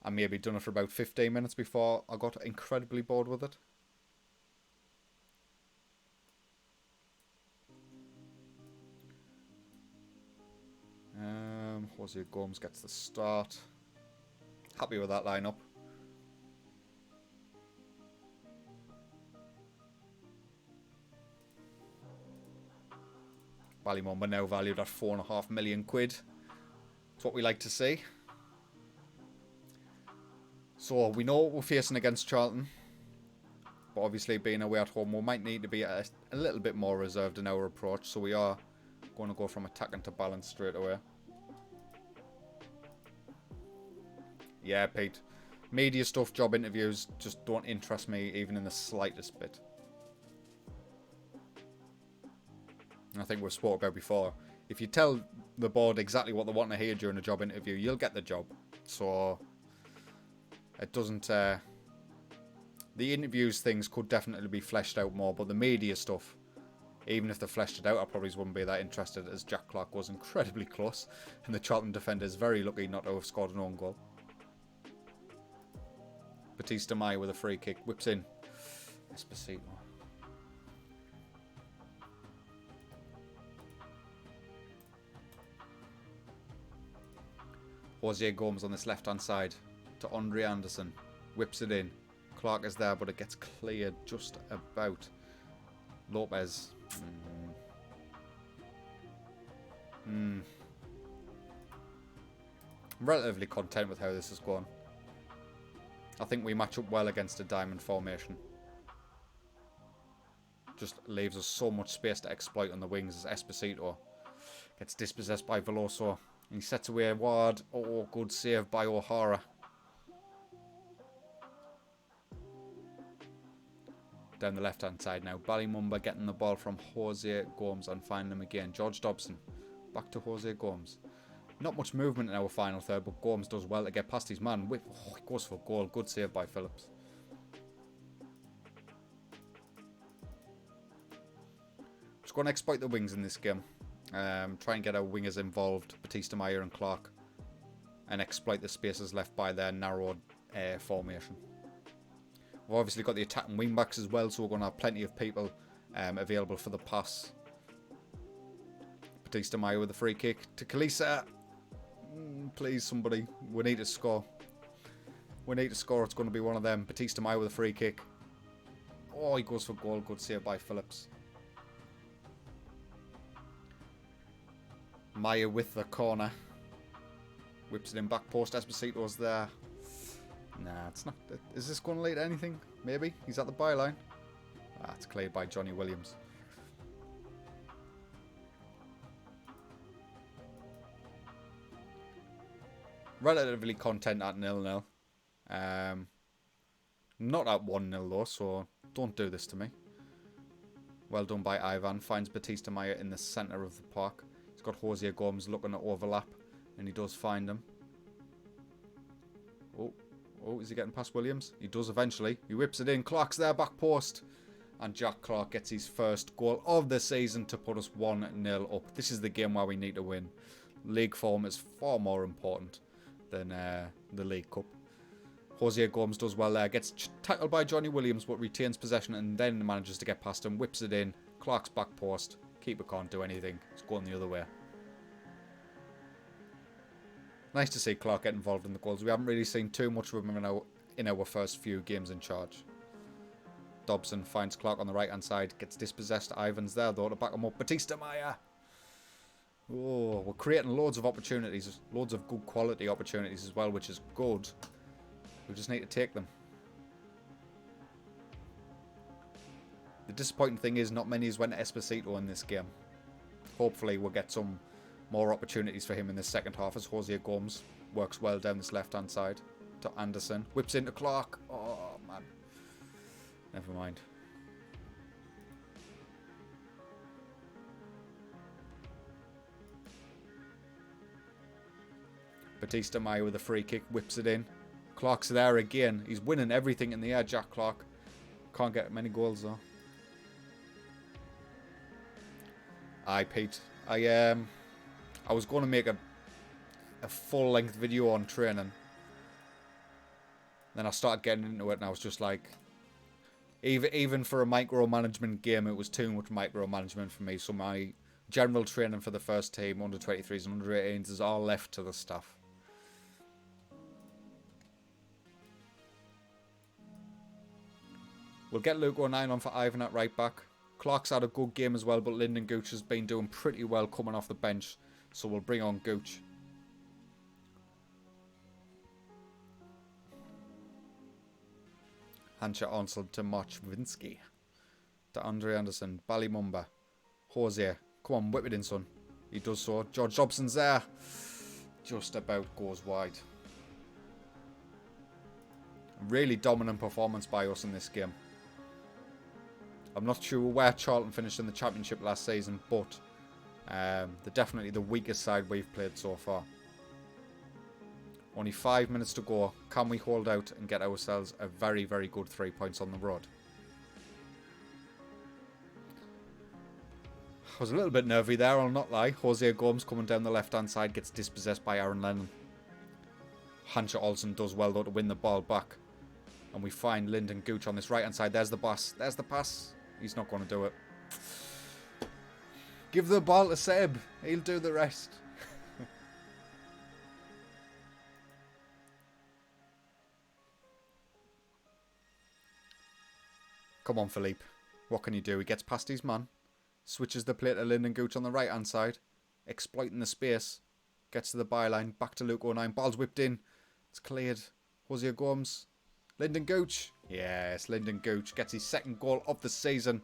Speaker 1: I maybe done it for about 15 minutes before I got incredibly bored with it. Jose Gomes gets the start. Happy with that lineup. Ballymumba now valued at £4.5 million. That's what we like to see. So we know what we're facing against Charlton. But obviously being away at home, we might need to be a little bit more reserved in our approach. So we are going to go from attacking to balance straight away. Yeah, Pete. Media stuff, job interviews just don't interest me even in the slightest bit. I think we've spoke about before. If you tell the board exactly what they want to hear during a job interview, you'll get the job. So it doesn't. The interviews things could definitely be fleshed out more, but the media stuff, even if they fleshed it out, I probably wouldn't be that interested, as Jack Clark was incredibly close, and the Charlton defender is very lucky not to have scored an own goal. Batista Maya with a free kick, whips in. Esposito. Jose Gomes on this left-hand side to Andre Anderson. Whips it in. Clark is there, but it gets cleared just about. Lopez. I'm relatively content with how this has gone. I think we match up well against a diamond formation. Just leaves us so much space to exploit on the wings as Esposito gets dispossessed by Veloso. He sets away Ward. Oh, good save by O'Hara. Down the left-hand side now. Ballymumba getting the ball from Jose Gomes and finding him again. George Dobson. Back to Jose Gomes. Not much movement in our final third, but Gomes does well to get past his man. Whip. Oh, he goes for goal. Good save by Phillips. Just going to exploit the wings in this game. Try and get our wingers involved, Batista Maya and Clark, and exploit the spaces left by their narrowed formation. We've obviously got the attacking wing backs as well, so we're going to have plenty of people available for the pass. Batista Maya with a free kick to Kalisa. Please, somebody. We need to score. We need to score. It's going to be one of them. Batista Maya with a free kick. Oh, he goes for goal. Good save by Phillips. Maya with the corner. Whips it in back post. Esposito's there. Nah, it's not. Is this going to lead to anything? Maybe. He's at the byline. Ah, it's cleared by Johnny Williams. Relatively content at 0-0. Not at 1-0 though, so don't do this to me. Well done by Ivan. Finds Batista Maya in the centre of the park. He's got Jose Gomes looking to overlap, and he does find him. Oh, is he getting past Williams? He does eventually. He whips it in. Clark's there, back post. And Jack Clark gets his first goal of the season to put us 1-0 up. This is the game where we need to win. League form is far more important than the League Cup. Hosea Gomes does well there. Gets tackled by Johnny Williams, but retains possession and then manages to get past him. Whips it in. Clark's back post. Keeper can't do anything. It's going the other way. Nice to see Clark get involved in the goals. We haven't really seen too much of him in our first few games in charge. Dobson finds Clark on the right hand side. Gets dispossessed. Ivan's there though to back him up. Batista Maya. Oh, we're creating loads of opportunities. Loads of good quality opportunities as well, which is good. We just need to take them. The disappointing thing is not many has went to Esposito in this game. Hopefully we'll get some more opportunities for him in the second half as Hosea Gomes works well down this left hand side to Anderson. Whips into Clark. Oh man. Never mind. Batista Maya with a free kick. Whips it in. Clark's there again. He's winning everything in the air, Jack Clark. Can't get many goals though. Aye, Pete. I was going to make a full-length video on training. Then I started getting into it and I was just like... Even for a micromanagement game, it was too much micromanagement for me. So my general training for the first team, under 23s and under 18s, is all left to the staff. We'll get Luke O'Neill on for Ivan at right back. Clark's had a good game as well, but Lyndon Gooch has been doing pretty well coming off the bench. So we'll bring on Gooch. Handshot Ansel to Marchvinsky. To Andre Anderson. Ballymumba. Hosea. Come on, whip it in, son. He does so. George Dobson's there. Just about goes wide. Really dominant performance by us in this game. I'm not sure where Charlton finished in the Championship last season, but they're definitely the weakest side we've played so far. Only 5 minutes to go. Can we hold out and get ourselves a very, very good 3 points on the road? I was a little bit nervy there, I'll not lie. Hosea Gomes coming down the left-hand side gets dispossessed by Aaron Lennon. Hansha Olsen does well though to win the ball back. And we find Lyndon Gooch on this right-hand side. There's the pass. There's the pass. He's not going to do it. Give the ball to Seb. He'll do the rest. Come on, Philippe. What can you do? He gets past his man. Switches the play to Lyndon Gooch on the right-hand side. Exploiting the space. Gets to the byline. Back to Luke O'Neill. Ball's whipped in. It's cleared. Hosea Gomes. Lyndon Gooch. Yes, Lyndon Gooch gets his second goal of the season.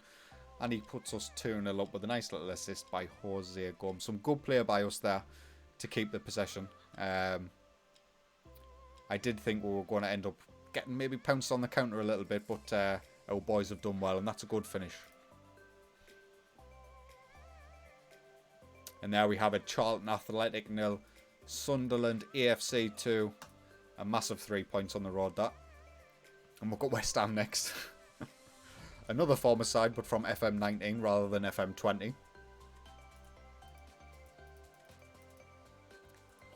Speaker 1: And he puts us 2-0 up with a nice little assist by Hosea Gomes. Some good play by us there to keep the possession. I did think we were going to end up getting maybe pounced on the counter a little bit. But our boys have done well and that's a good finish. And there we have it. Charlton Athletic 0. Sunderland AFC 2. A massive 3 points on the road, that. And we've got West Ham next. Another former side, but from FM19 rather than FM20.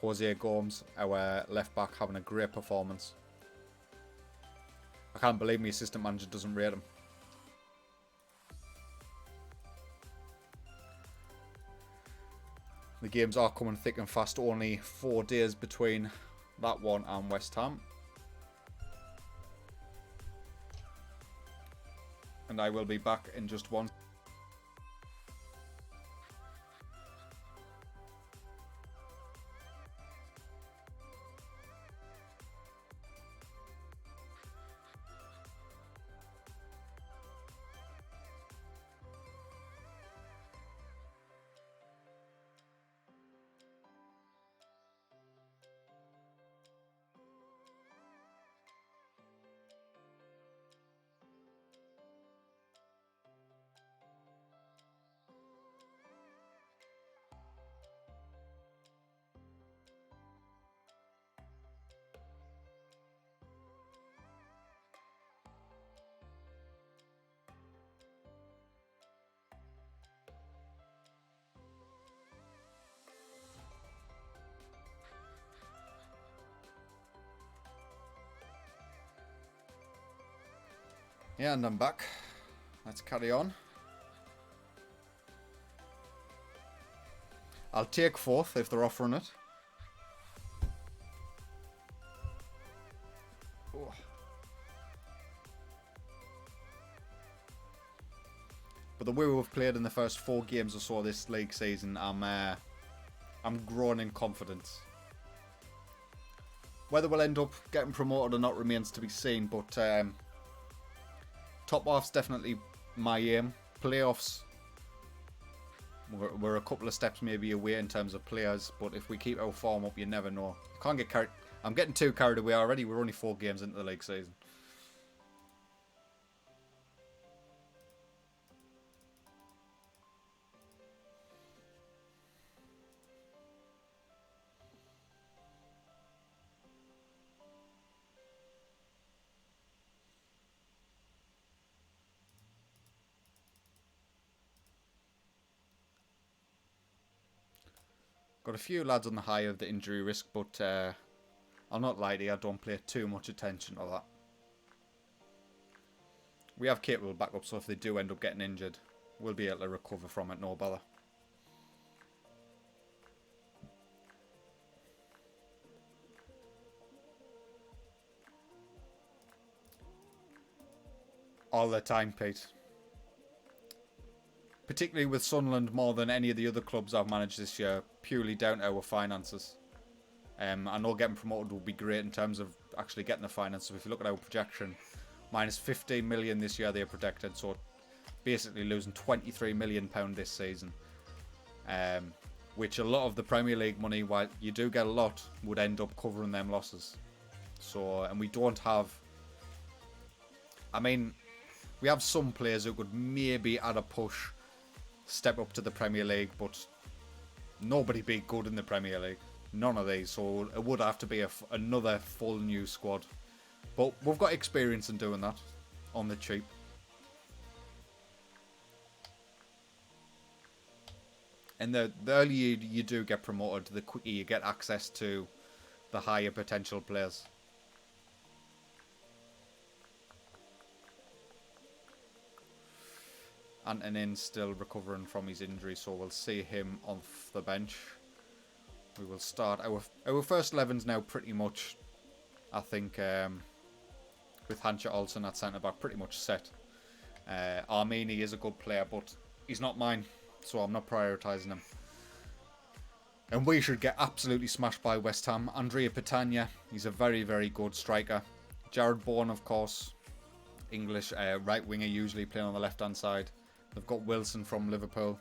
Speaker 1: Hosea Gomes, our left back, having a great performance. I can't believe my assistant manager doesn't rate him. The games are coming thick and fast. Only 4 days between that one and West Ham. And I will be back in just one. Yeah, and I'm back. Let's carry on. I'll take 4th if they're offering it. Oh. But the way we've played in the first 4 games or so this league season, I'm growing in confidence. Whether we'll end up getting promoted or not remains to be seen, but top half's definitely my aim. Playoffs, we're a couple of steps maybe away in terms of players, but if we keep our form up, you never know. You can't get carried. I'm getting too carried away already. We're only 4 games into the league season. Got a few lads on the high of the injury risk, but I'll not lie to you, I don't pay too much attention to that. We have capable backups, so if they do end up getting injured, we'll be able to recover from it, no bother. All the time, Pete. Particularly with Sunderland more than any of the other clubs I've managed this year, purely down to our finances. I know getting promoted will be great in terms of actually getting the finances. If you look at our projection, minus 15 million this year they're projected, so basically losing £23 million this season. Which a lot of the Premier League money, while you do get a lot, would end up covering them losses. So, and we don't have... I mean, we have some players who could maybe add a push, step up to the Premier League, but nobody be good in the Premier League. None of these, so it would have to be another full new squad. But we've got experience in doing that on the cheap. And the earlier you do get promoted, the quicker you get access to the higher potential players. Antonin's still recovering from his injury, so we'll see him off the bench. We will start. Our first 11's now pretty much, I think, with Hancha Olsen at centre-back, pretty much set. Armini is a good player, but he's not mine, so I'm not prioritising him. And we should get absolutely smashed by West Ham. Andrea Petagna, he's a very, very good striker. Jared Bourne, of course, English right winger, usually playing on the left-hand side. They've got Wilson from Liverpool,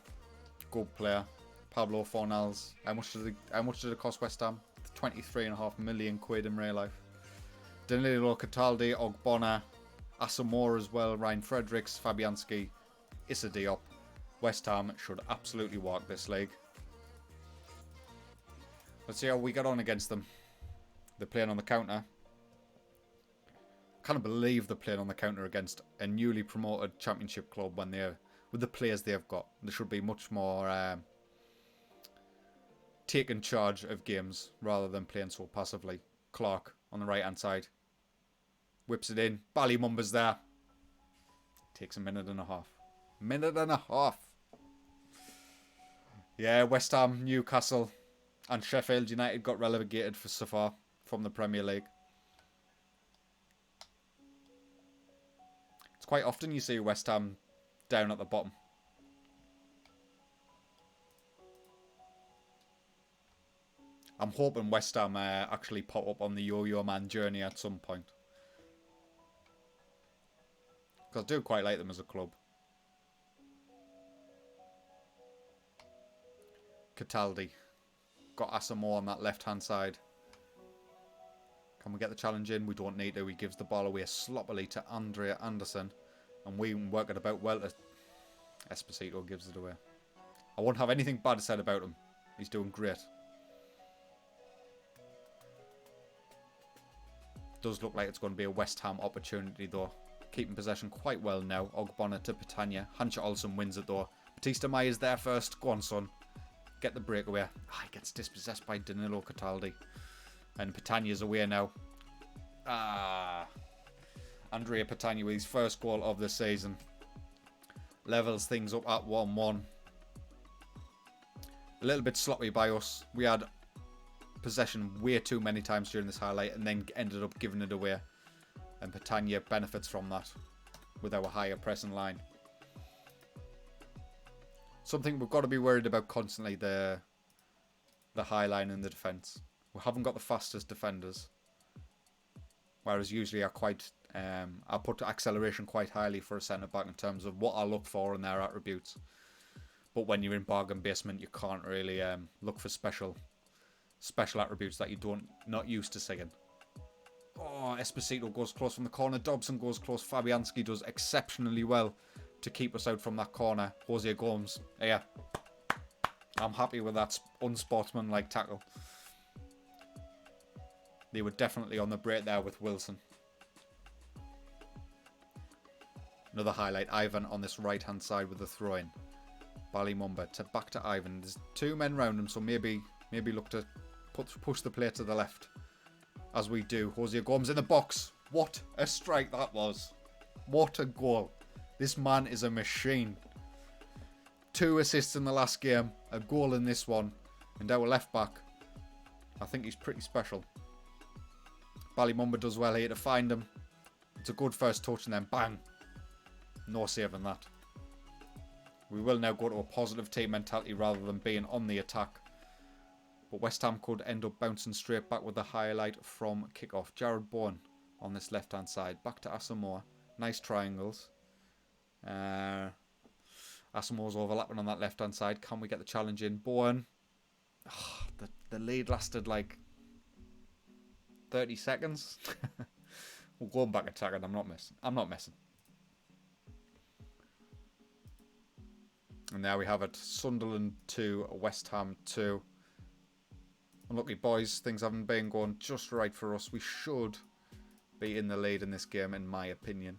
Speaker 1: good player. Pablo Fornals. How much did it cost West Ham? 23.5 million quid in real life. Danilo Cataldi, Ogbonna, Asamoah as well, Ryan Fredericks, Fabianski, Issa Diop. West Ham should absolutely walk this league. Let's see how we got on against them. They're playing on the counter. I can't believe they're playing on the counter against a newly promoted championship club when they're with the players they've got. They should be much more taking charge of games rather than playing so passively. Clark on the right hand side. Whips it in. Ballymumba's there. Takes a minute and a half. Minute and a half. Yeah, West Ham, Newcastle and Sheffield United got relegated for so far from the Premier League. It's quite often you see West Ham down at the bottom. I'm hoping West Ham actually pop up on the Yo-Yo Man journey at some point. Because I do quite like them as a club. Cataldi. Got Asamoah on that left-hand side. Can we get the challenge in? We don't need to. He gives the ball away sloppily to Andrea Anderson. And we work it about well. Esposito gives it away. I won't have anything bad said about him. He's doing great. Does look like it's going to be a West Ham opportunity though. Keeping possession quite well now. Ogbonna to Petagna. Hancha Olsen wins it though. Batista Maya's there first. Go on, son. Get the breakaway. He gets dispossessed by Danilo Cataldi. And Petagna's away now. Andrea Petagna with his first goal of the season. Levels things up at 1-1. A little bit sloppy by us. We had possession way too many times during this highlight and then ended up giving it away. And Petagna benefits from that with our higher pressing line. Something we've got to be worried about constantly, the high line in the defence. We haven't got the fastest defenders. Whereas usually I put acceleration quite highly for a centre-back in terms of what I look for in their attributes. But when you're in bargain basement, you can't really look for special attributes that you're not used to seeing. Oh, Esposito goes close from the corner. Dobson goes close. Fabianski does exceptionally well to keep us out from that corner. Jose Gomes. Yeah. I'm happy with that unsportsmanlike tackle. They were definitely on the break there with Wilson. Another highlight. Ivan on this right-hand side with the throw-in. Ballymumba back to Ivan. There's two men round him, so maybe look to push the play to the left. As we do. Jose Gomes in the box. What a strike that was. What a goal. This man is a machine. 2 assists in the last game. A goal in this one. And our left back. I think he's pretty special. Ballymumba does well here to find him. It's a good first touch and then bang. No saving that. We will now go to a positive team mentality rather than being on the attack. But West Ham could end up bouncing straight back with the highlight from kickoff. Jared Bowen on this left-hand side. Back to Asamoah. Nice triangles. Asamoah's overlapping on that left-hand side. Can we get the challenge in? Bowen. Oh, the lead lasted like 30 seconds. We're going back attacking. I'm not messing. And there we have it. Sunderland 2, West Ham 2. Unlucky boys, things haven't been going just right for us. We should be in the lead in this game, in my opinion.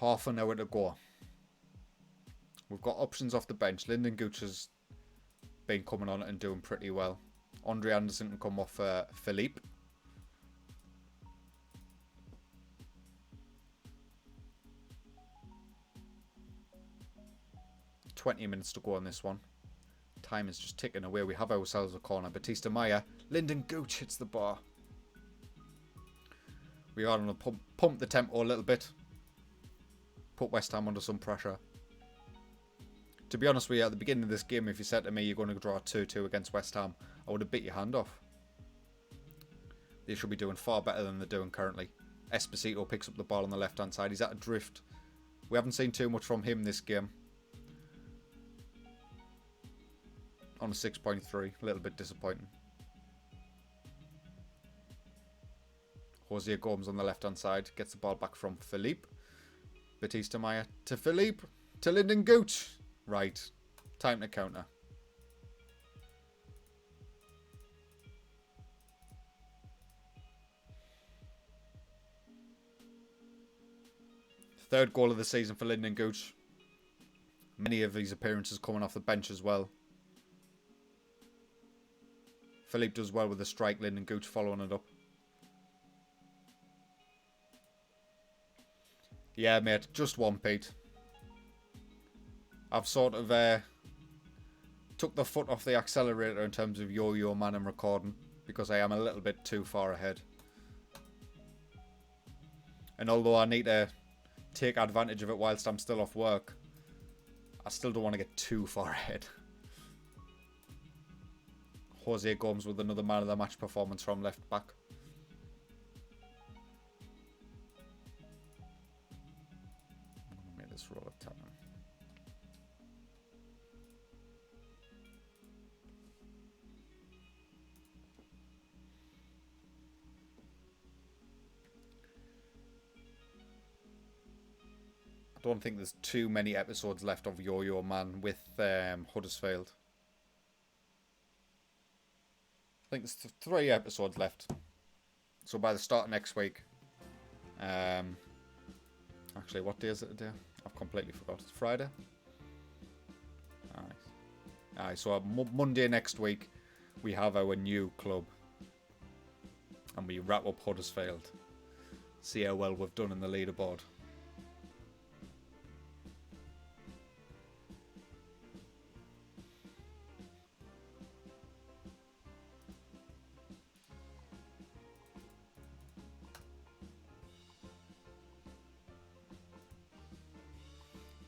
Speaker 1: Half an hour to go. We've got options off the bench. Lyndon Gooch has been coming on and doing pretty well. Andre Anderson can come off Philippe. 20 minutes to go on this one. Time is just ticking away. We have ourselves a corner. Batista Maya. Lyndon Gooch hits the bar. We are going to pump the tempo a little bit. Put West Ham under some pressure. To be honest with you, at the beginning of this game, if you said to me you're going to draw 2-2 against West Ham, I would have bit your hand off. They should be doing far better than they're doing currently. Esposito picks up the ball on the left-hand side. He's at a drift. We haven't seen too much from him this game. On a 6.3. A little bit disappointing. Jose Gomes on the left-hand side. Gets the ball back from Philippe. Batista Maya to Philippe. To Lyndon Gooch. Right. Time to counter. Third goal of the season for Lyndon Gooch. Many of these appearances coming off the bench as well. Philippe does well with the strike. Lyndon Gooch following it up. Yeah, mate. Just one, Pete. I've sort of took the foot off the accelerator in terms of yo-yo man and recording. Because I am a little bit too far ahead. And although I need to take advantage of it whilst I'm still off work, I still don't want to get too far ahead. Jose Gomes with another man of the match performance from left back. I'm going to make this roll attack. I don't think there's too many episodes left of Yo-Yo Man with Huddersfield. I think there's 3 episodes left. So by the start of next week. Actually, what day is it today? I've completely forgot. It's Friday. Alright, so Monday next week, we have our new club. And we wrap up Huddersfield. See how well we've done in the leaderboard.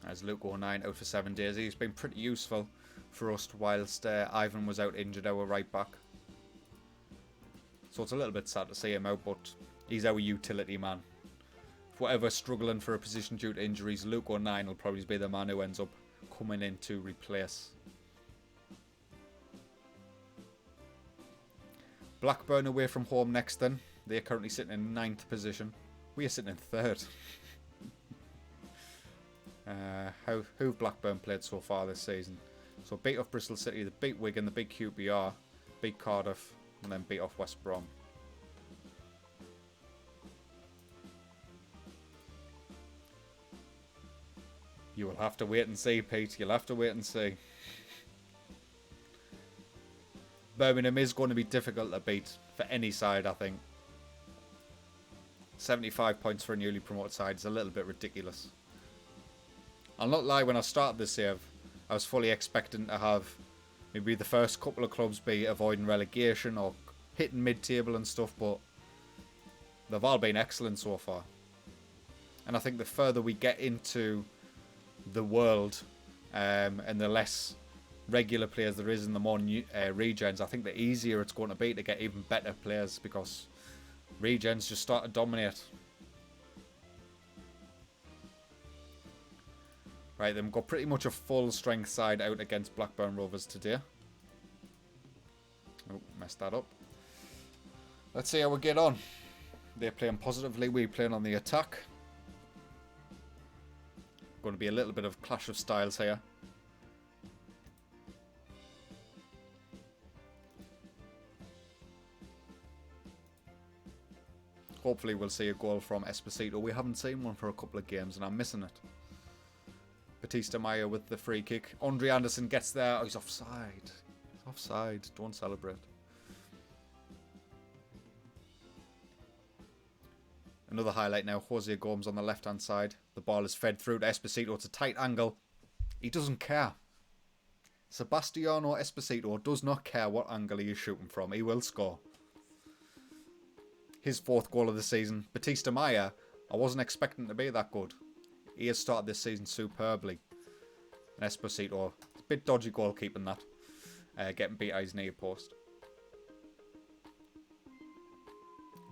Speaker 1: As Luke 09 out for 7 days. He's been pretty useful for us whilst Ivan was out injured, our right back. So it's a little bit sad to see him out, but he's our utility man. If we're ever struggling for a position due to injuries, Luke 09 will probably be the man who ends up coming in to replace. Blackburn away from home next then. They're currently sitting in 9th position. We are sitting in 3rd. Who've Blackburn played so far this season? So beat off Bristol City, they beat Wigan, they beat QPR, beat Cardiff, and then beat off West Brom. You will have to wait and see, Pete. You'll have to wait and see. Birmingham is going to be difficult to beat for any side, I think. 75 points for a newly promoted side is a little bit ridiculous. I'll not lie, when I started this year, I was fully expecting to have maybe the first couple of clubs be avoiding relegation or hitting mid-table and stuff, but they've all been excellent so far. And I think the further we get into the world and the less regular players there is and the more new, regens, I think the easier it's going to be to get even better players because regens just start to dominate. Right, then we've got pretty much a full strength side out against Blackburn Rovers today. Oh, messed that up. Let's see how we get on. They're playing positively, we're playing on the attack. Going to be a little bit of clash of styles here. Hopefully we'll see a goal from Esposito. We haven't seen one for a couple of games and I'm missing it. Batista Maya with the free kick. Andre Anderson gets there. Oh, he's offside. He's offside. Don't celebrate. Another highlight now. Jose Gomes on the left-hand side. The ball is fed through to Esposito. It's a tight angle. He doesn't care. Sebastiano Esposito does not care what angle he is shooting from. He will score. His 4th goal of the season. Batista Maya, I wasn't expecting to be that good. He has started this season superbly. And Esposito, a bit dodgy goalkeeping that. Getting beat at his near post.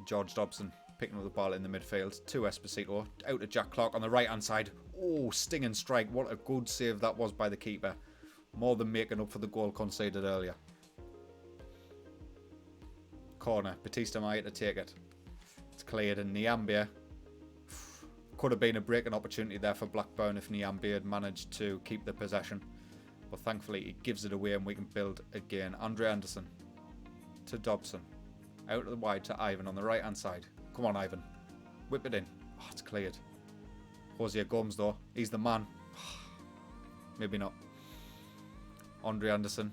Speaker 1: George Dobson picking up the ball in the midfield to Esposito. Out to Jack Clark on the right hand side. Oh, stinging strike. What a good save that was by the keeper. More than making up for the goal conceded earlier. Corner. Batista Maya to take it. It's cleared and Niambia. Could have been a breaking opportunity there for Blackburn if Niambia had managed to keep the possession. But thankfully he gives it away and we can build again. Andre Anderson to Dobson. Out of the wide to Ivan on the right hand side. Come on Ivan. Whip it in. Oh, it's cleared. Jose Gomes though. He's the man. Maybe not. Andre Anderson.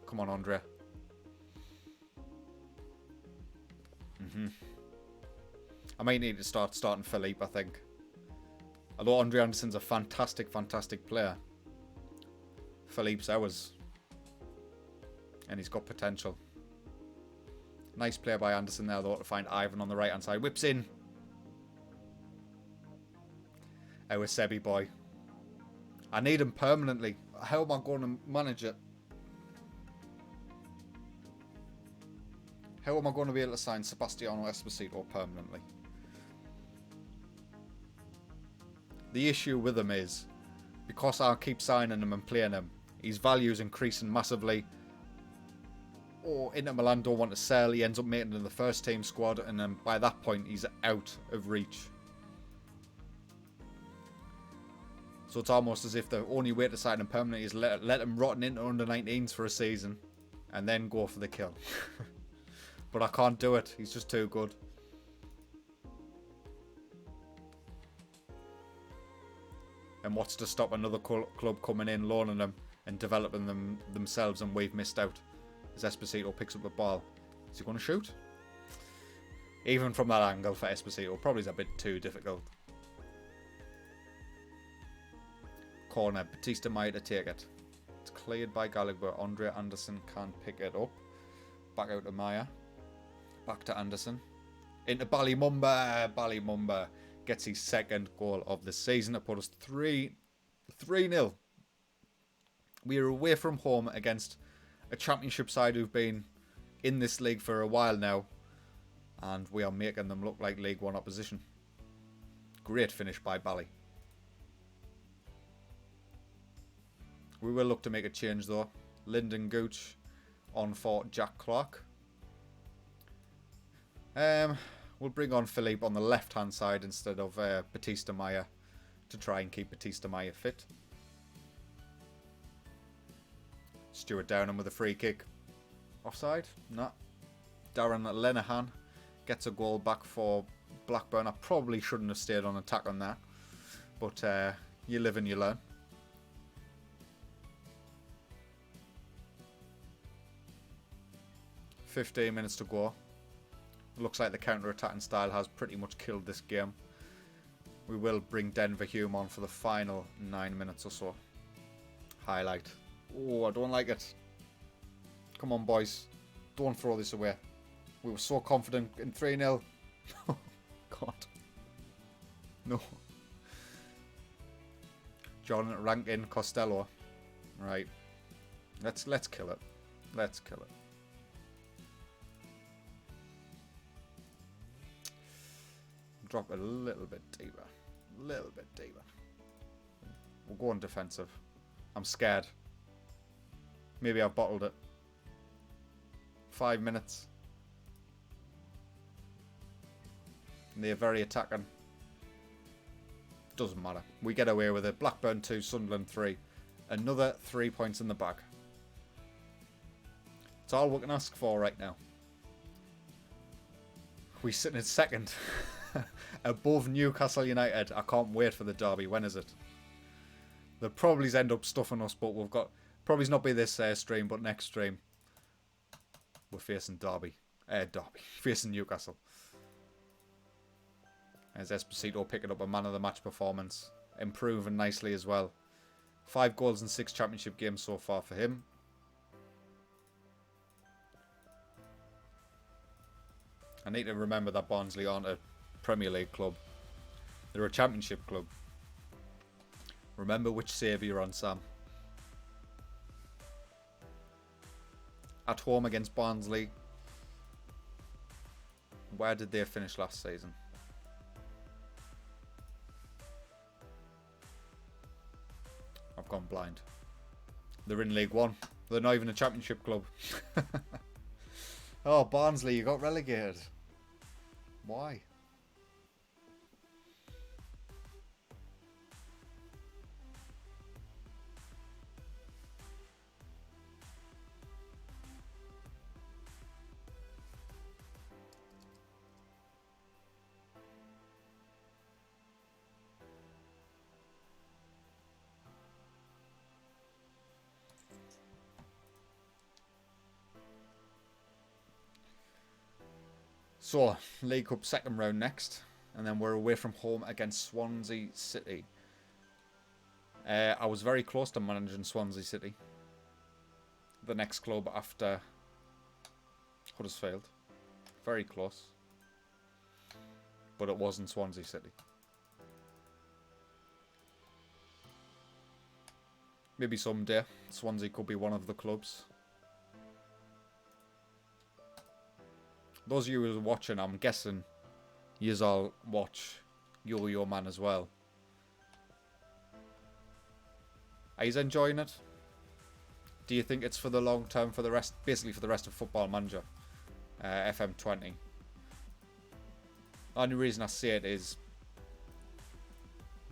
Speaker 1: Come on Andre. I might need to start starting Philippe, I think. Although Andre Anderson's a fantastic, fantastic player. Philippe's ours. And he's got potential. Nice play by Anderson there, though, to find Ivan on the right-hand side. Whips in. Our Sebi boy. I need him permanently. How am I going to manage it? How am I going to be able to sign Sebastiano Esposito permanently? The issue with him is, because I keep signing him and playing him, his value is increasing massively. Or Inter Milan don't want to sell, he ends up making it in the first team squad, and then by that point he's out of reach. So it's almost as if the only way to sign him permanently is let him rotten into under-19s for a season, and then go for the kill. But I can't do it, he's just too good. And what's to stop another club coming in, loaning them, and developing them themselves, and we've missed out. as Esposito picks up the ball. Is he going to shoot? Even from that angle for Esposito, probably is a bit too difficult. Corner, Batista Maya to take it. It's cleared by Gallagher. Andre Anderson can't pick it up. Back out to Maya. Back to Anderson. Into Ballymumba. Ballymumba gets his second goal of the season to put us 3-0. We are away from home against a championship side who've been in this league for a while now. And we are making them look like League One opposition. Great finish by Bally. We will look to make a change though. Lyndon Gooch on for Jack Clark. We'll bring on Philippe on the left-hand side instead of Batista Maya to try and keep Batista Maya fit. Stuart Downham with a free kick. Offside? No. Darren Lenihan gets a goal back for Blackburn. I probably shouldn't have stayed on attack on that. But you live and you learn. "15 minutes to go. Looks like the counter-attacking style has pretty much killed this game. We will bring Denver Hume on for the final 9 minutes or so. Highlight. Oh, I don't like it. Come on, boys. Don't throw this away. We were so confident in 3-0. God. No. John Rankin Costello. Right. Let's kill it. Let's kill it. Drop it a little bit deeper. A little bit deeper. We'll go on defensive. I'm scared. Maybe I've bottled it. 5 minutes. And they're very attacking. Doesn't matter. We get away with it. Blackburn 2, Sunderland 3. Another 3 points in the bag. It's all we can ask for right now. We're sitting in second. Above Newcastle United. I can't wait for the derby. When is it? They'll probably end up stuffing us, but we've got... Probably not be this stream, but next stream. We're facing Derby. Facing Newcastle. As Esposito picking up a man of the match performance. Improving nicely as well. 5 goals in 6 championship games so far for him. I need to remember that Barnsley aren't a Premier League club. They're a championship club. Remember which save you're on, Sam. At home against Barnsley. Where did they finish last season? I've gone blind. They're in League One. They're not even a championship club. Oh, Barnsley, you got relegated. Why? So, League Cup second round next. And then we're away from home against Swansea City. I was very close to managing Swansea City. The next club after Huddersfield. Very close. But it wasn't Swansea City. Maybe someday Swansea could be one of the clubs. Those of you who are watching, I'm guessing yous all watch Yo-Yo Man as well. Are you enjoying it? Do you think it's for the long term, for the rest, basically for the rest of Football Manager, FM20? The only reason I say it is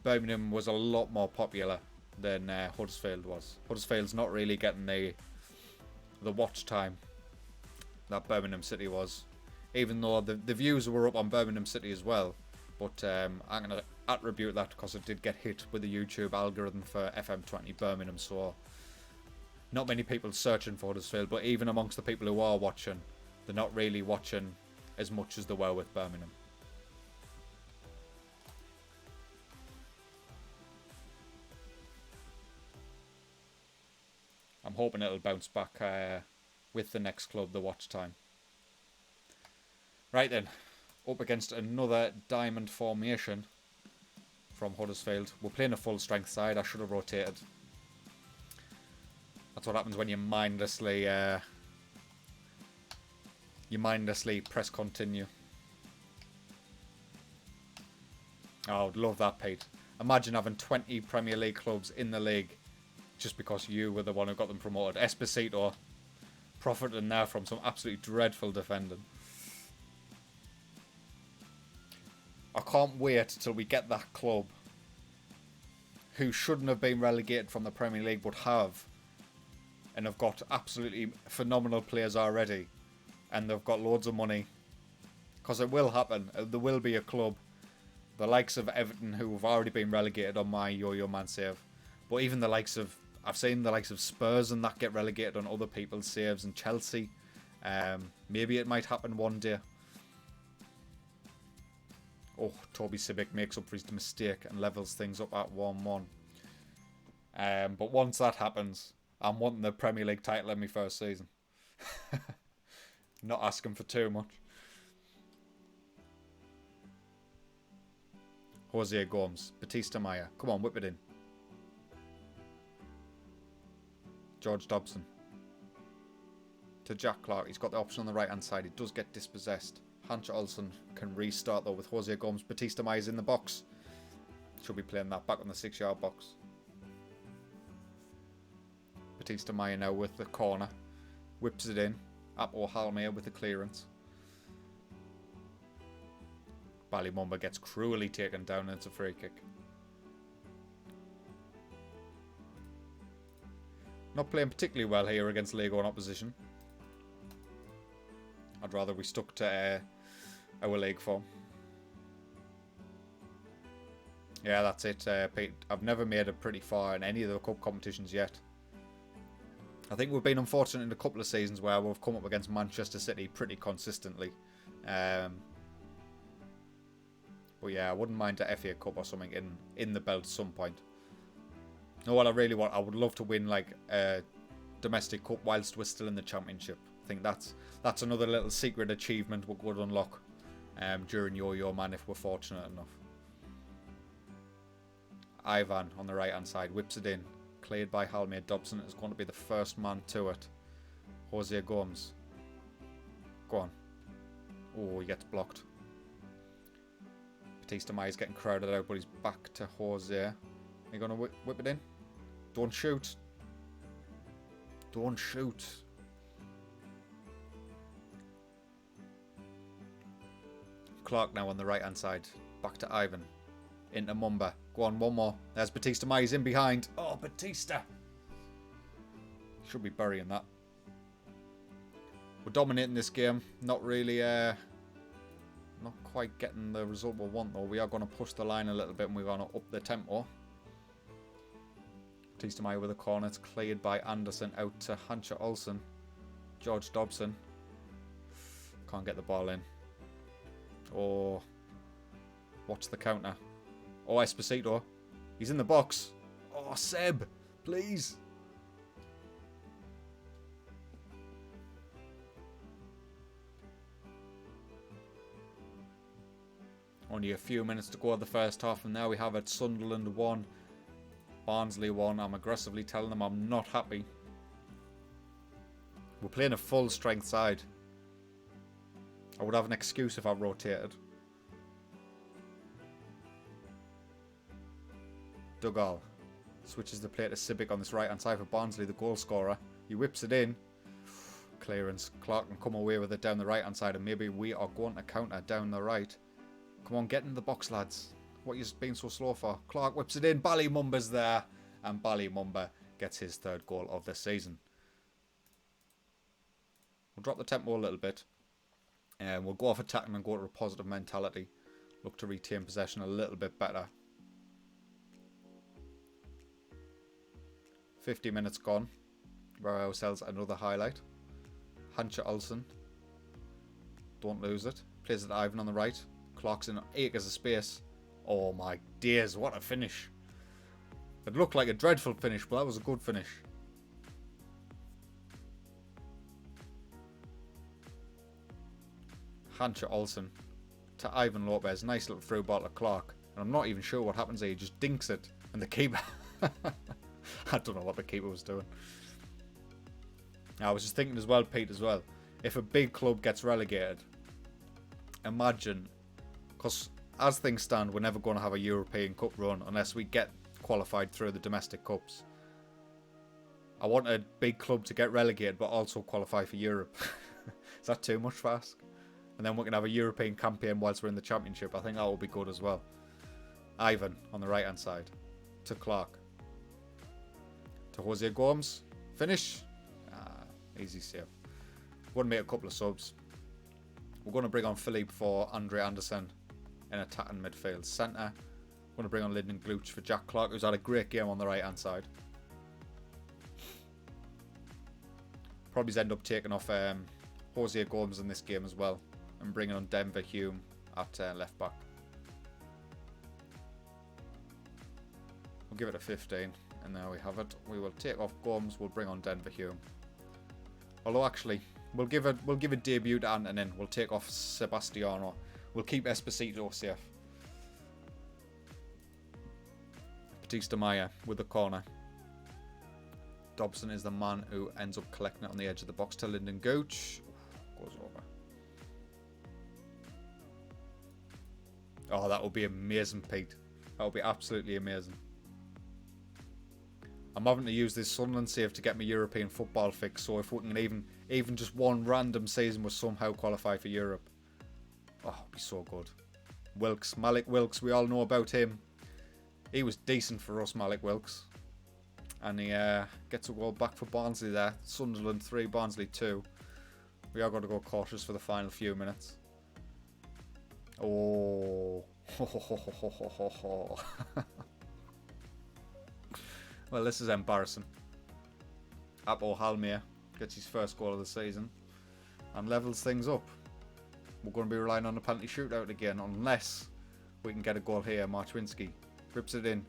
Speaker 1: Birmingham was a lot more popular than Huddersfield was. Huddersfield's not really getting the watch time that Birmingham City was. Even though the views were up on Birmingham City as well. But I'm going to attribute that because it did get hit with the YouTube algorithm for FM20 Birmingham. So not many people searching for Huddersfield, but even amongst the people who are watching, they're not really watching as much as they were with Birmingham. I'm hoping it'll bounce back with the next club, the watch time. Right then, up against another diamond formation from Huddersfield. We're playing a full strength side. I should have rotated. That's what happens when you mindlessly press continue. Oh, I'd love that, Pete. Imagine having 20 Premier League clubs in the league just because you were the one who got them promoted. Esposito profiting there from some absolutely dreadful defending. I can't wait till we get that club who shouldn't have been relegated from the Premier League but have, and have got absolutely phenomenal players already, and they've got loads of money, because it will happen. There will be a club, the likes of Everton, who have already been relegated on my Yo-Yo Man save, but even the likes of, I've seen the likes of Spurs and that get relegated on other people's saves, and Chelsea. Maybe it might happen one day. Oh, Toby Sibic makes up for his mistake and levels things up at 1-1. But once that happens, I'm wanting the Premier League title in my first season. Not asking for too much. Jose Gomes, Batista Maya. Come on, whip it in. George Dobson. To Jack Clark. He's got the option on the right hand side. He does get dispossessed. Hancha Olsen can restart though with Jose Gomes. Batista Maya's in the box. Should be playing that back on the 6-yard box. Batista Maya now with the corner. Whips it in. Apo Halmea with the clearance. Ballymumba gets cruelly taken down and it's a free kick. Not playing particularly well here against League One opposition. I'd rather we stuck to our league form. Yeah, that's it, Pete. I've never made it pretty far in any of the cup competitions yet. I think we've been unfortunate in a couple of seasons where we've come up against Manchester City pretty consistently. But yeah, I wouldn't mind a FA Cup or something in the belt at some point. You know what I really want? I would love to win like a domestic cup whilst we're still in the Championship. I think that's another little secret achievement we could unlock during Yo-Yo Man if we're fortunate enough. Ivan on the right hand side whips it in. Cleared by Halmea. Dobson is going to be the first man to it. Jose Gomes. Go on. Oh, he gets blocked. Batista Mai's getting crowded out, but he's back to Jose. Are you going to whip it in? Don't shoot. Don't shoot. Clark now on the right hand side. Back to Ivan. Into Mumba. Go on, one more. There's Batista Mai. He's in behind. Oh, Batista. Should be burying that. We're dominating this game. Not really, not quite getting the result we want though. We are going to push the line a little bit and we're going to up the tempo. Batista Mai with a corner. It's cleared by Anderson out to Hancha Olsen. George Dobson. Can't get the ball in. Oh. Watch the counter. Oh, Esposito. He's in the box. Oh, Seb. Please. Only a few minutes to go of the first half, and now we have it Sunderland 1, Barnsley 1. I'm aggressively telling them I'm not happy. We're playing a full strength side. I would have an excuse if I rotated. Dougal switches the play to Sibic on this right hand side for Barnsley, the goal scorer. He whips it in. Clearance. Clark can come away with it down the right hand side, and maybe we are going to counter down the right. Come on, get in the box, lads. What are you being so slow for? Clark whips it in. Ballymumba's there, and Ballymumba gets his third goal of the season. We'll drop the tempo a little bit, and we'll go off attacking and go to a positive mentality. Look to retain possession a little bit better. 50 minutes gone. We're ourselves another highlight. Hancha Olsen. Don't lose it. Plays it Ivan on the right. Clocks in acres of space. Oh my days, what a finish. It looked like a dreadful finish, but that was a good finish. Hancha Olsen to Ivan Lopez. Nice little through ball to Clark. And I'm not even sure what happens there. He just dinks it. And the keeper... I don't know what the keeper was doing. I was just thinking as well, Pete, as well. If a big club gets relegated, imagine... Because as things stand, we're never going to have a European Cup run unless we get qualified through the domestic cups. I want a big club to get relegated, but also qualify for Europe. Is that too much to ask? And then we can have a European campaign whilst we're in the Championship. I think that will be good as well. Ivan on the right-hand side. To Clark. To Jose Gomes. Finish. Easy save. We're going to make a couple of subs. We're going to bring on Philippe for Andre Anderson in attacking midfield. Centre. We're going to bring on Lyndon Glooch for Jack Clark, who's had a great game on the right-hand side. Probably end up taking off Jose Gomes in this game as well. And bringing on Denver Hume at left back. We'll give it a 15. And there we have it. We will take off Gomes. We'll bring on Denver Hume. Although actually, we'll give a debut to Antonin. We'll take off Sebastiano. We'll keep Esposito safe. Batista Maya with the corner. Dobson is the man who ends up collecting it on the edge of the box to Lyndon Gooch. Goes over. Oh, that would be amazing, Pete. That would be absolutely amazing. I'm having to use this Sunderland save to get my European football fix, so if we can even just one random season will somehow qualify for Europe. Oh, it'd be so good. Wilkes, Malik Wilkes, we all know about him. He was decent for us, Malik Wilkes. And he gets a goal back for Barnsley there. Sunderland 3, Barnsley 2. We are going to go cautious for the final few minutes. Oh. Well, this is embarrassing. Apo Halmir gets his first goal of the season and levels things up. We're going to be relying on a penalty shootout again, unless we can get a goal here. Marchwinski rips it in.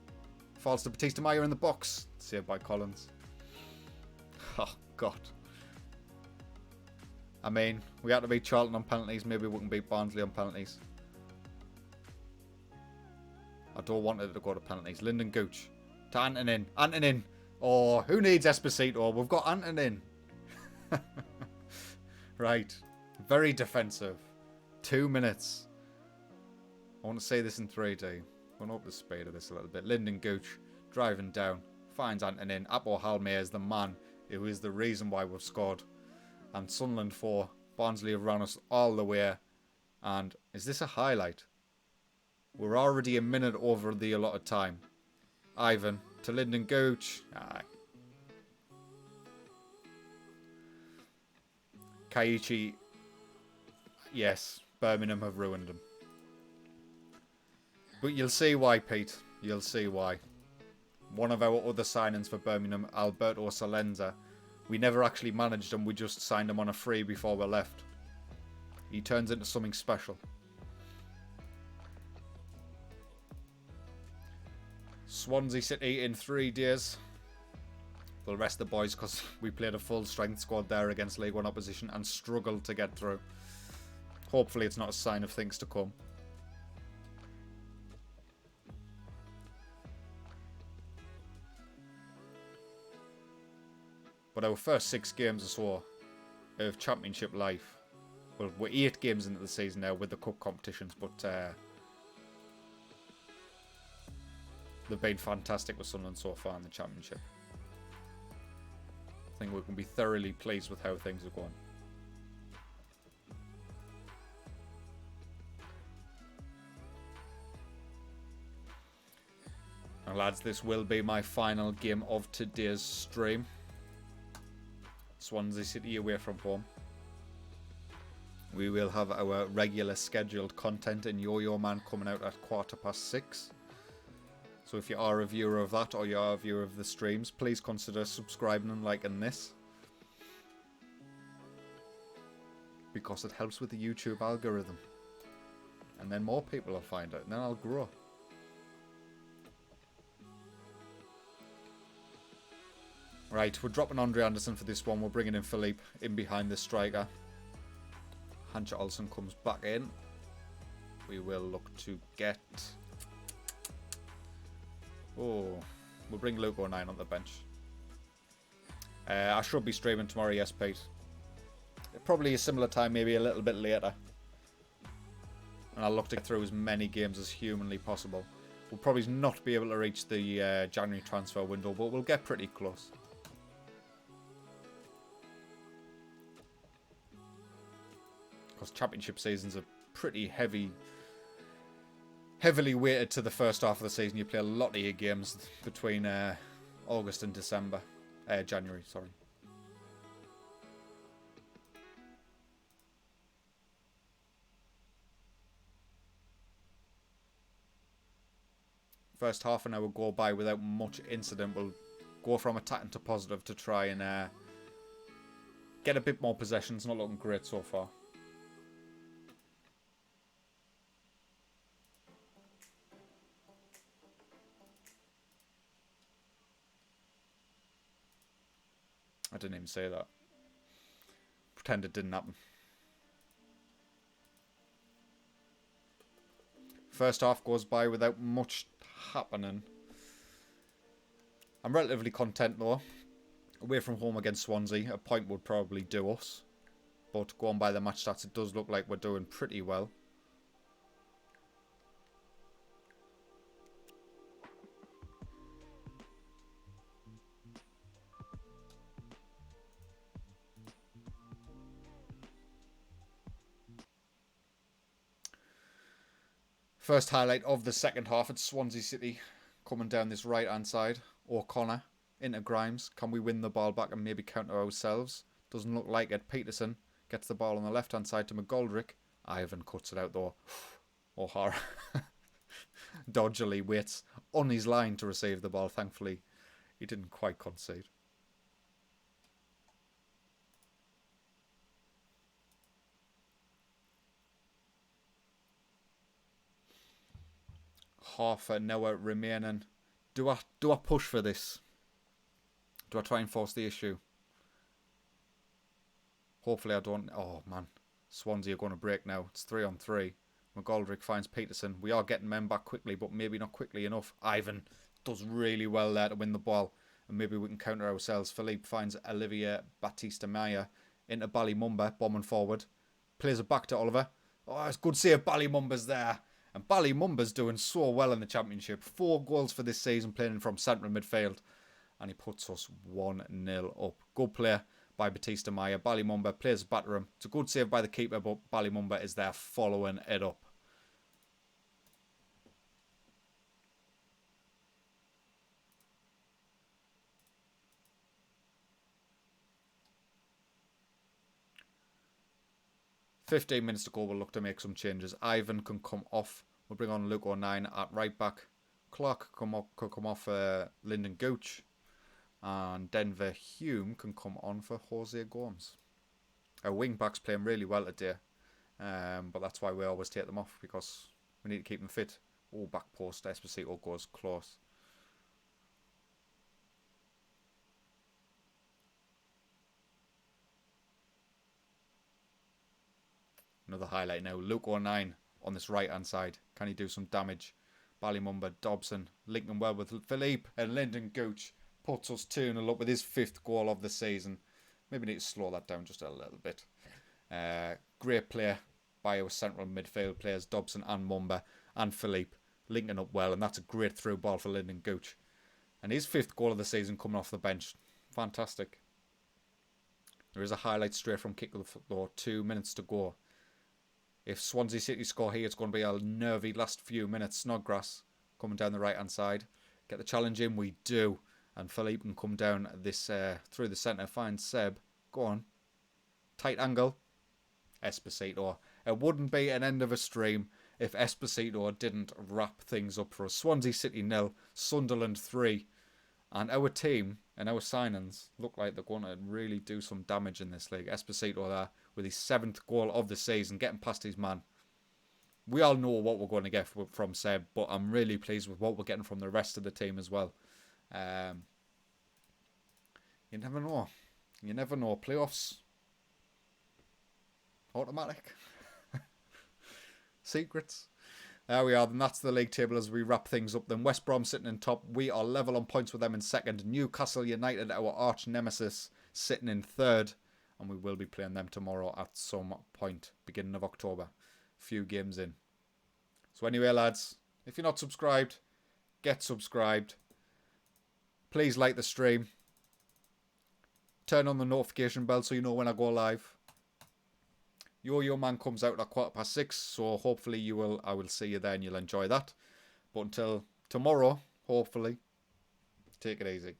Speaker 1: Falls to Batista Maya in the box. Saved by Collins. Oh, God. I mean, we had to beat Charlton on penalties. Maybe we can beat Barnsley on penalties. I don't want it to go to penalties. Lyndon Gooch. To Antonin. Antonin. Oh, who needs Esposito? We've got Antonin. Right. Very defensive. 2 minutes. I want to say this in 3D. I'm going to up the speed of this a little bit. Lyndon Gooch driving down. Finds Antonin. Apo Halmir is the man who is the reason why we've scored. And Sunderland 4. Barnsley have run us all the way. And is this a highlight? We're already a minute over the allotted time. Ivan to Lyndon Gooch. Kaiichi. Yes, Birmingham have ruined him. But you'll see why, Pete. You'll see why. One of our other signings for Birmingham, Alberto Salenza, we never actually managed him. We just signed him on a free before we left. He turns into something special. Swansea City in 3 days. We'll rest the boys because we played a full strength squad there against League 1 opposition and struggled to get through. Hopefully it's not a sign of things to come. But our first 6 games or so of Championship life, well, we're 8 games into the season now with the cup competitions, but they've been fantastic with Sunderland so far in the Championship. I think we can be thoroughly pleased with how things are going. And lads, this will be my final game of today's stream. Swansea City away from home. We will have our regular scheduled content in Yo-Yo Man coming out at 6:15. So if you are a viewer of that or you are a viewer of the streams, please consider subscribing and liking this. because it helps with the YouTube algorithm. And then more people will find it, and then I'll grow. Right, we're dropping Andre Anderson for this one. We're bringing in Philippe in behind the striker. Hancha Olsen comes back in. We will look to get... Oh, we'll bring Luke 09 on the bench. I should be streaming tomorrow, yes, Pete. Probably a similar time, maybe a little bit later. And I'll look to get through as many games as humanly possible. We'll probably not be able to reach the January transfer window, but we'll get pretty close. Because championship seasons are pretty heavily weighted to the first half of the season. You play a lot of your games between August and January, sorry. First half an hour go by without much incident. We'll go from attacking to positive to try and get a bit more possession. It's not looking great so far. I didn't even say that. Pretend it didn't happen. First half goes by without much happening. I'm relatively content though. Away from home against Swansea, a point would probably do us. But going by the match stats, it does look like we're doing pretty well. First highlight of the second half, it's Swansea City coming down this right hand side. O'Connor into Grimes. Can we win the ball back and maybe counter ourselves? Doesn't look like it. Peterson gets the ball on the left hand side to McGoldrick. Ivan cuts it out though. O'Hara dodgily waits on his line to receive the ball. Thankfully, he didn't quite concede. Half an hour remaining. Do I push for this? Do I try and force the issue? Hopefully I don't. Oh man, Swansea are going to break now. It's 3-on-3. McGoldrick finds Peterson. We are getting men back quickly, but maybe not quickly enough. Ivan does really well there to win the ball, and maybe we can counter ourselves. Philippe finds Olivier Batista-Maya into Ballymumba, bombing forward. Plays it back to Oliver. Oh, it's good to see Ballymumba's there. And Ballymumba's doing so well in the Championship. 4 goals for this season, playing from central midfield. And he puts us 1-0 up. Good player by Batista Maya. Ballymumba plays back to him. It's a good save by the keeper, but Ballymumba is there following it up. "15 minutes to go. We'll look to make some changes. Ivan can come off. We'll bring on Luke 09 at right back. Clark could come off Lyndon Gooch. And Denver Hume can come on for Jose Gomes. Our wing backs playing really well today. But that's why we always take them off, because we need to keep them fit. Oh, back post. Esposito goes close. Another highlight now. Luke 09 on this right hand side. Can he do some damage? Ballymumba, Dobson linking well with Philippe, and Lyndon Gooch puts us 2-0 up with his 5th goal of the season. Maybe need to slow that down just a little bit. Great play by our central midfield players, Dobson and Mumba and Philippe, linking up well, and that's a great through ball for Lyndon Gooch. And his 5th goal of the season coming off the bench. Fantastic. There is a highlight straight from kick of the floor. 2 minutes to go. If Swansea City score here, it's going to be a nervy last few minutes. Snodgrass coming down the right hand side. Get the challenge in, we do. And Philippe can come down this through the centre, find Seb. Go on. Tight angle. Esposito. It wouldn't be an end of a stream if Esposito didn't wrap things up for us. Swansea City 0, Sunderland 3. And our team and our signings look like they're going to really do some damage in this league. Esposito there with his 7th goal of the season, getting past his man. We all know what we're going to get from Seb, but I'm really pleased with what we're getting from the rest of the team as well. You never know. You never know. Playoffs. Automatic. Secrets. There we are. Then that's the league table as we wrap things up. Then West Brom sitting in top. We are level on points with them in second. Newcastle United, our arch nemesis, sitting in third. And we will be playing them tomorrow at some point, beginning of October. Few games in. So anyway, lads, if you're not subscribed, get subscribed. Please like the stream. Turn on the notification bell so you know when I go live. Yo Man comes out at 6:15, so hopefully I will see you there and you'll enjoy that. But until tomorrow, hopefully, take it easy.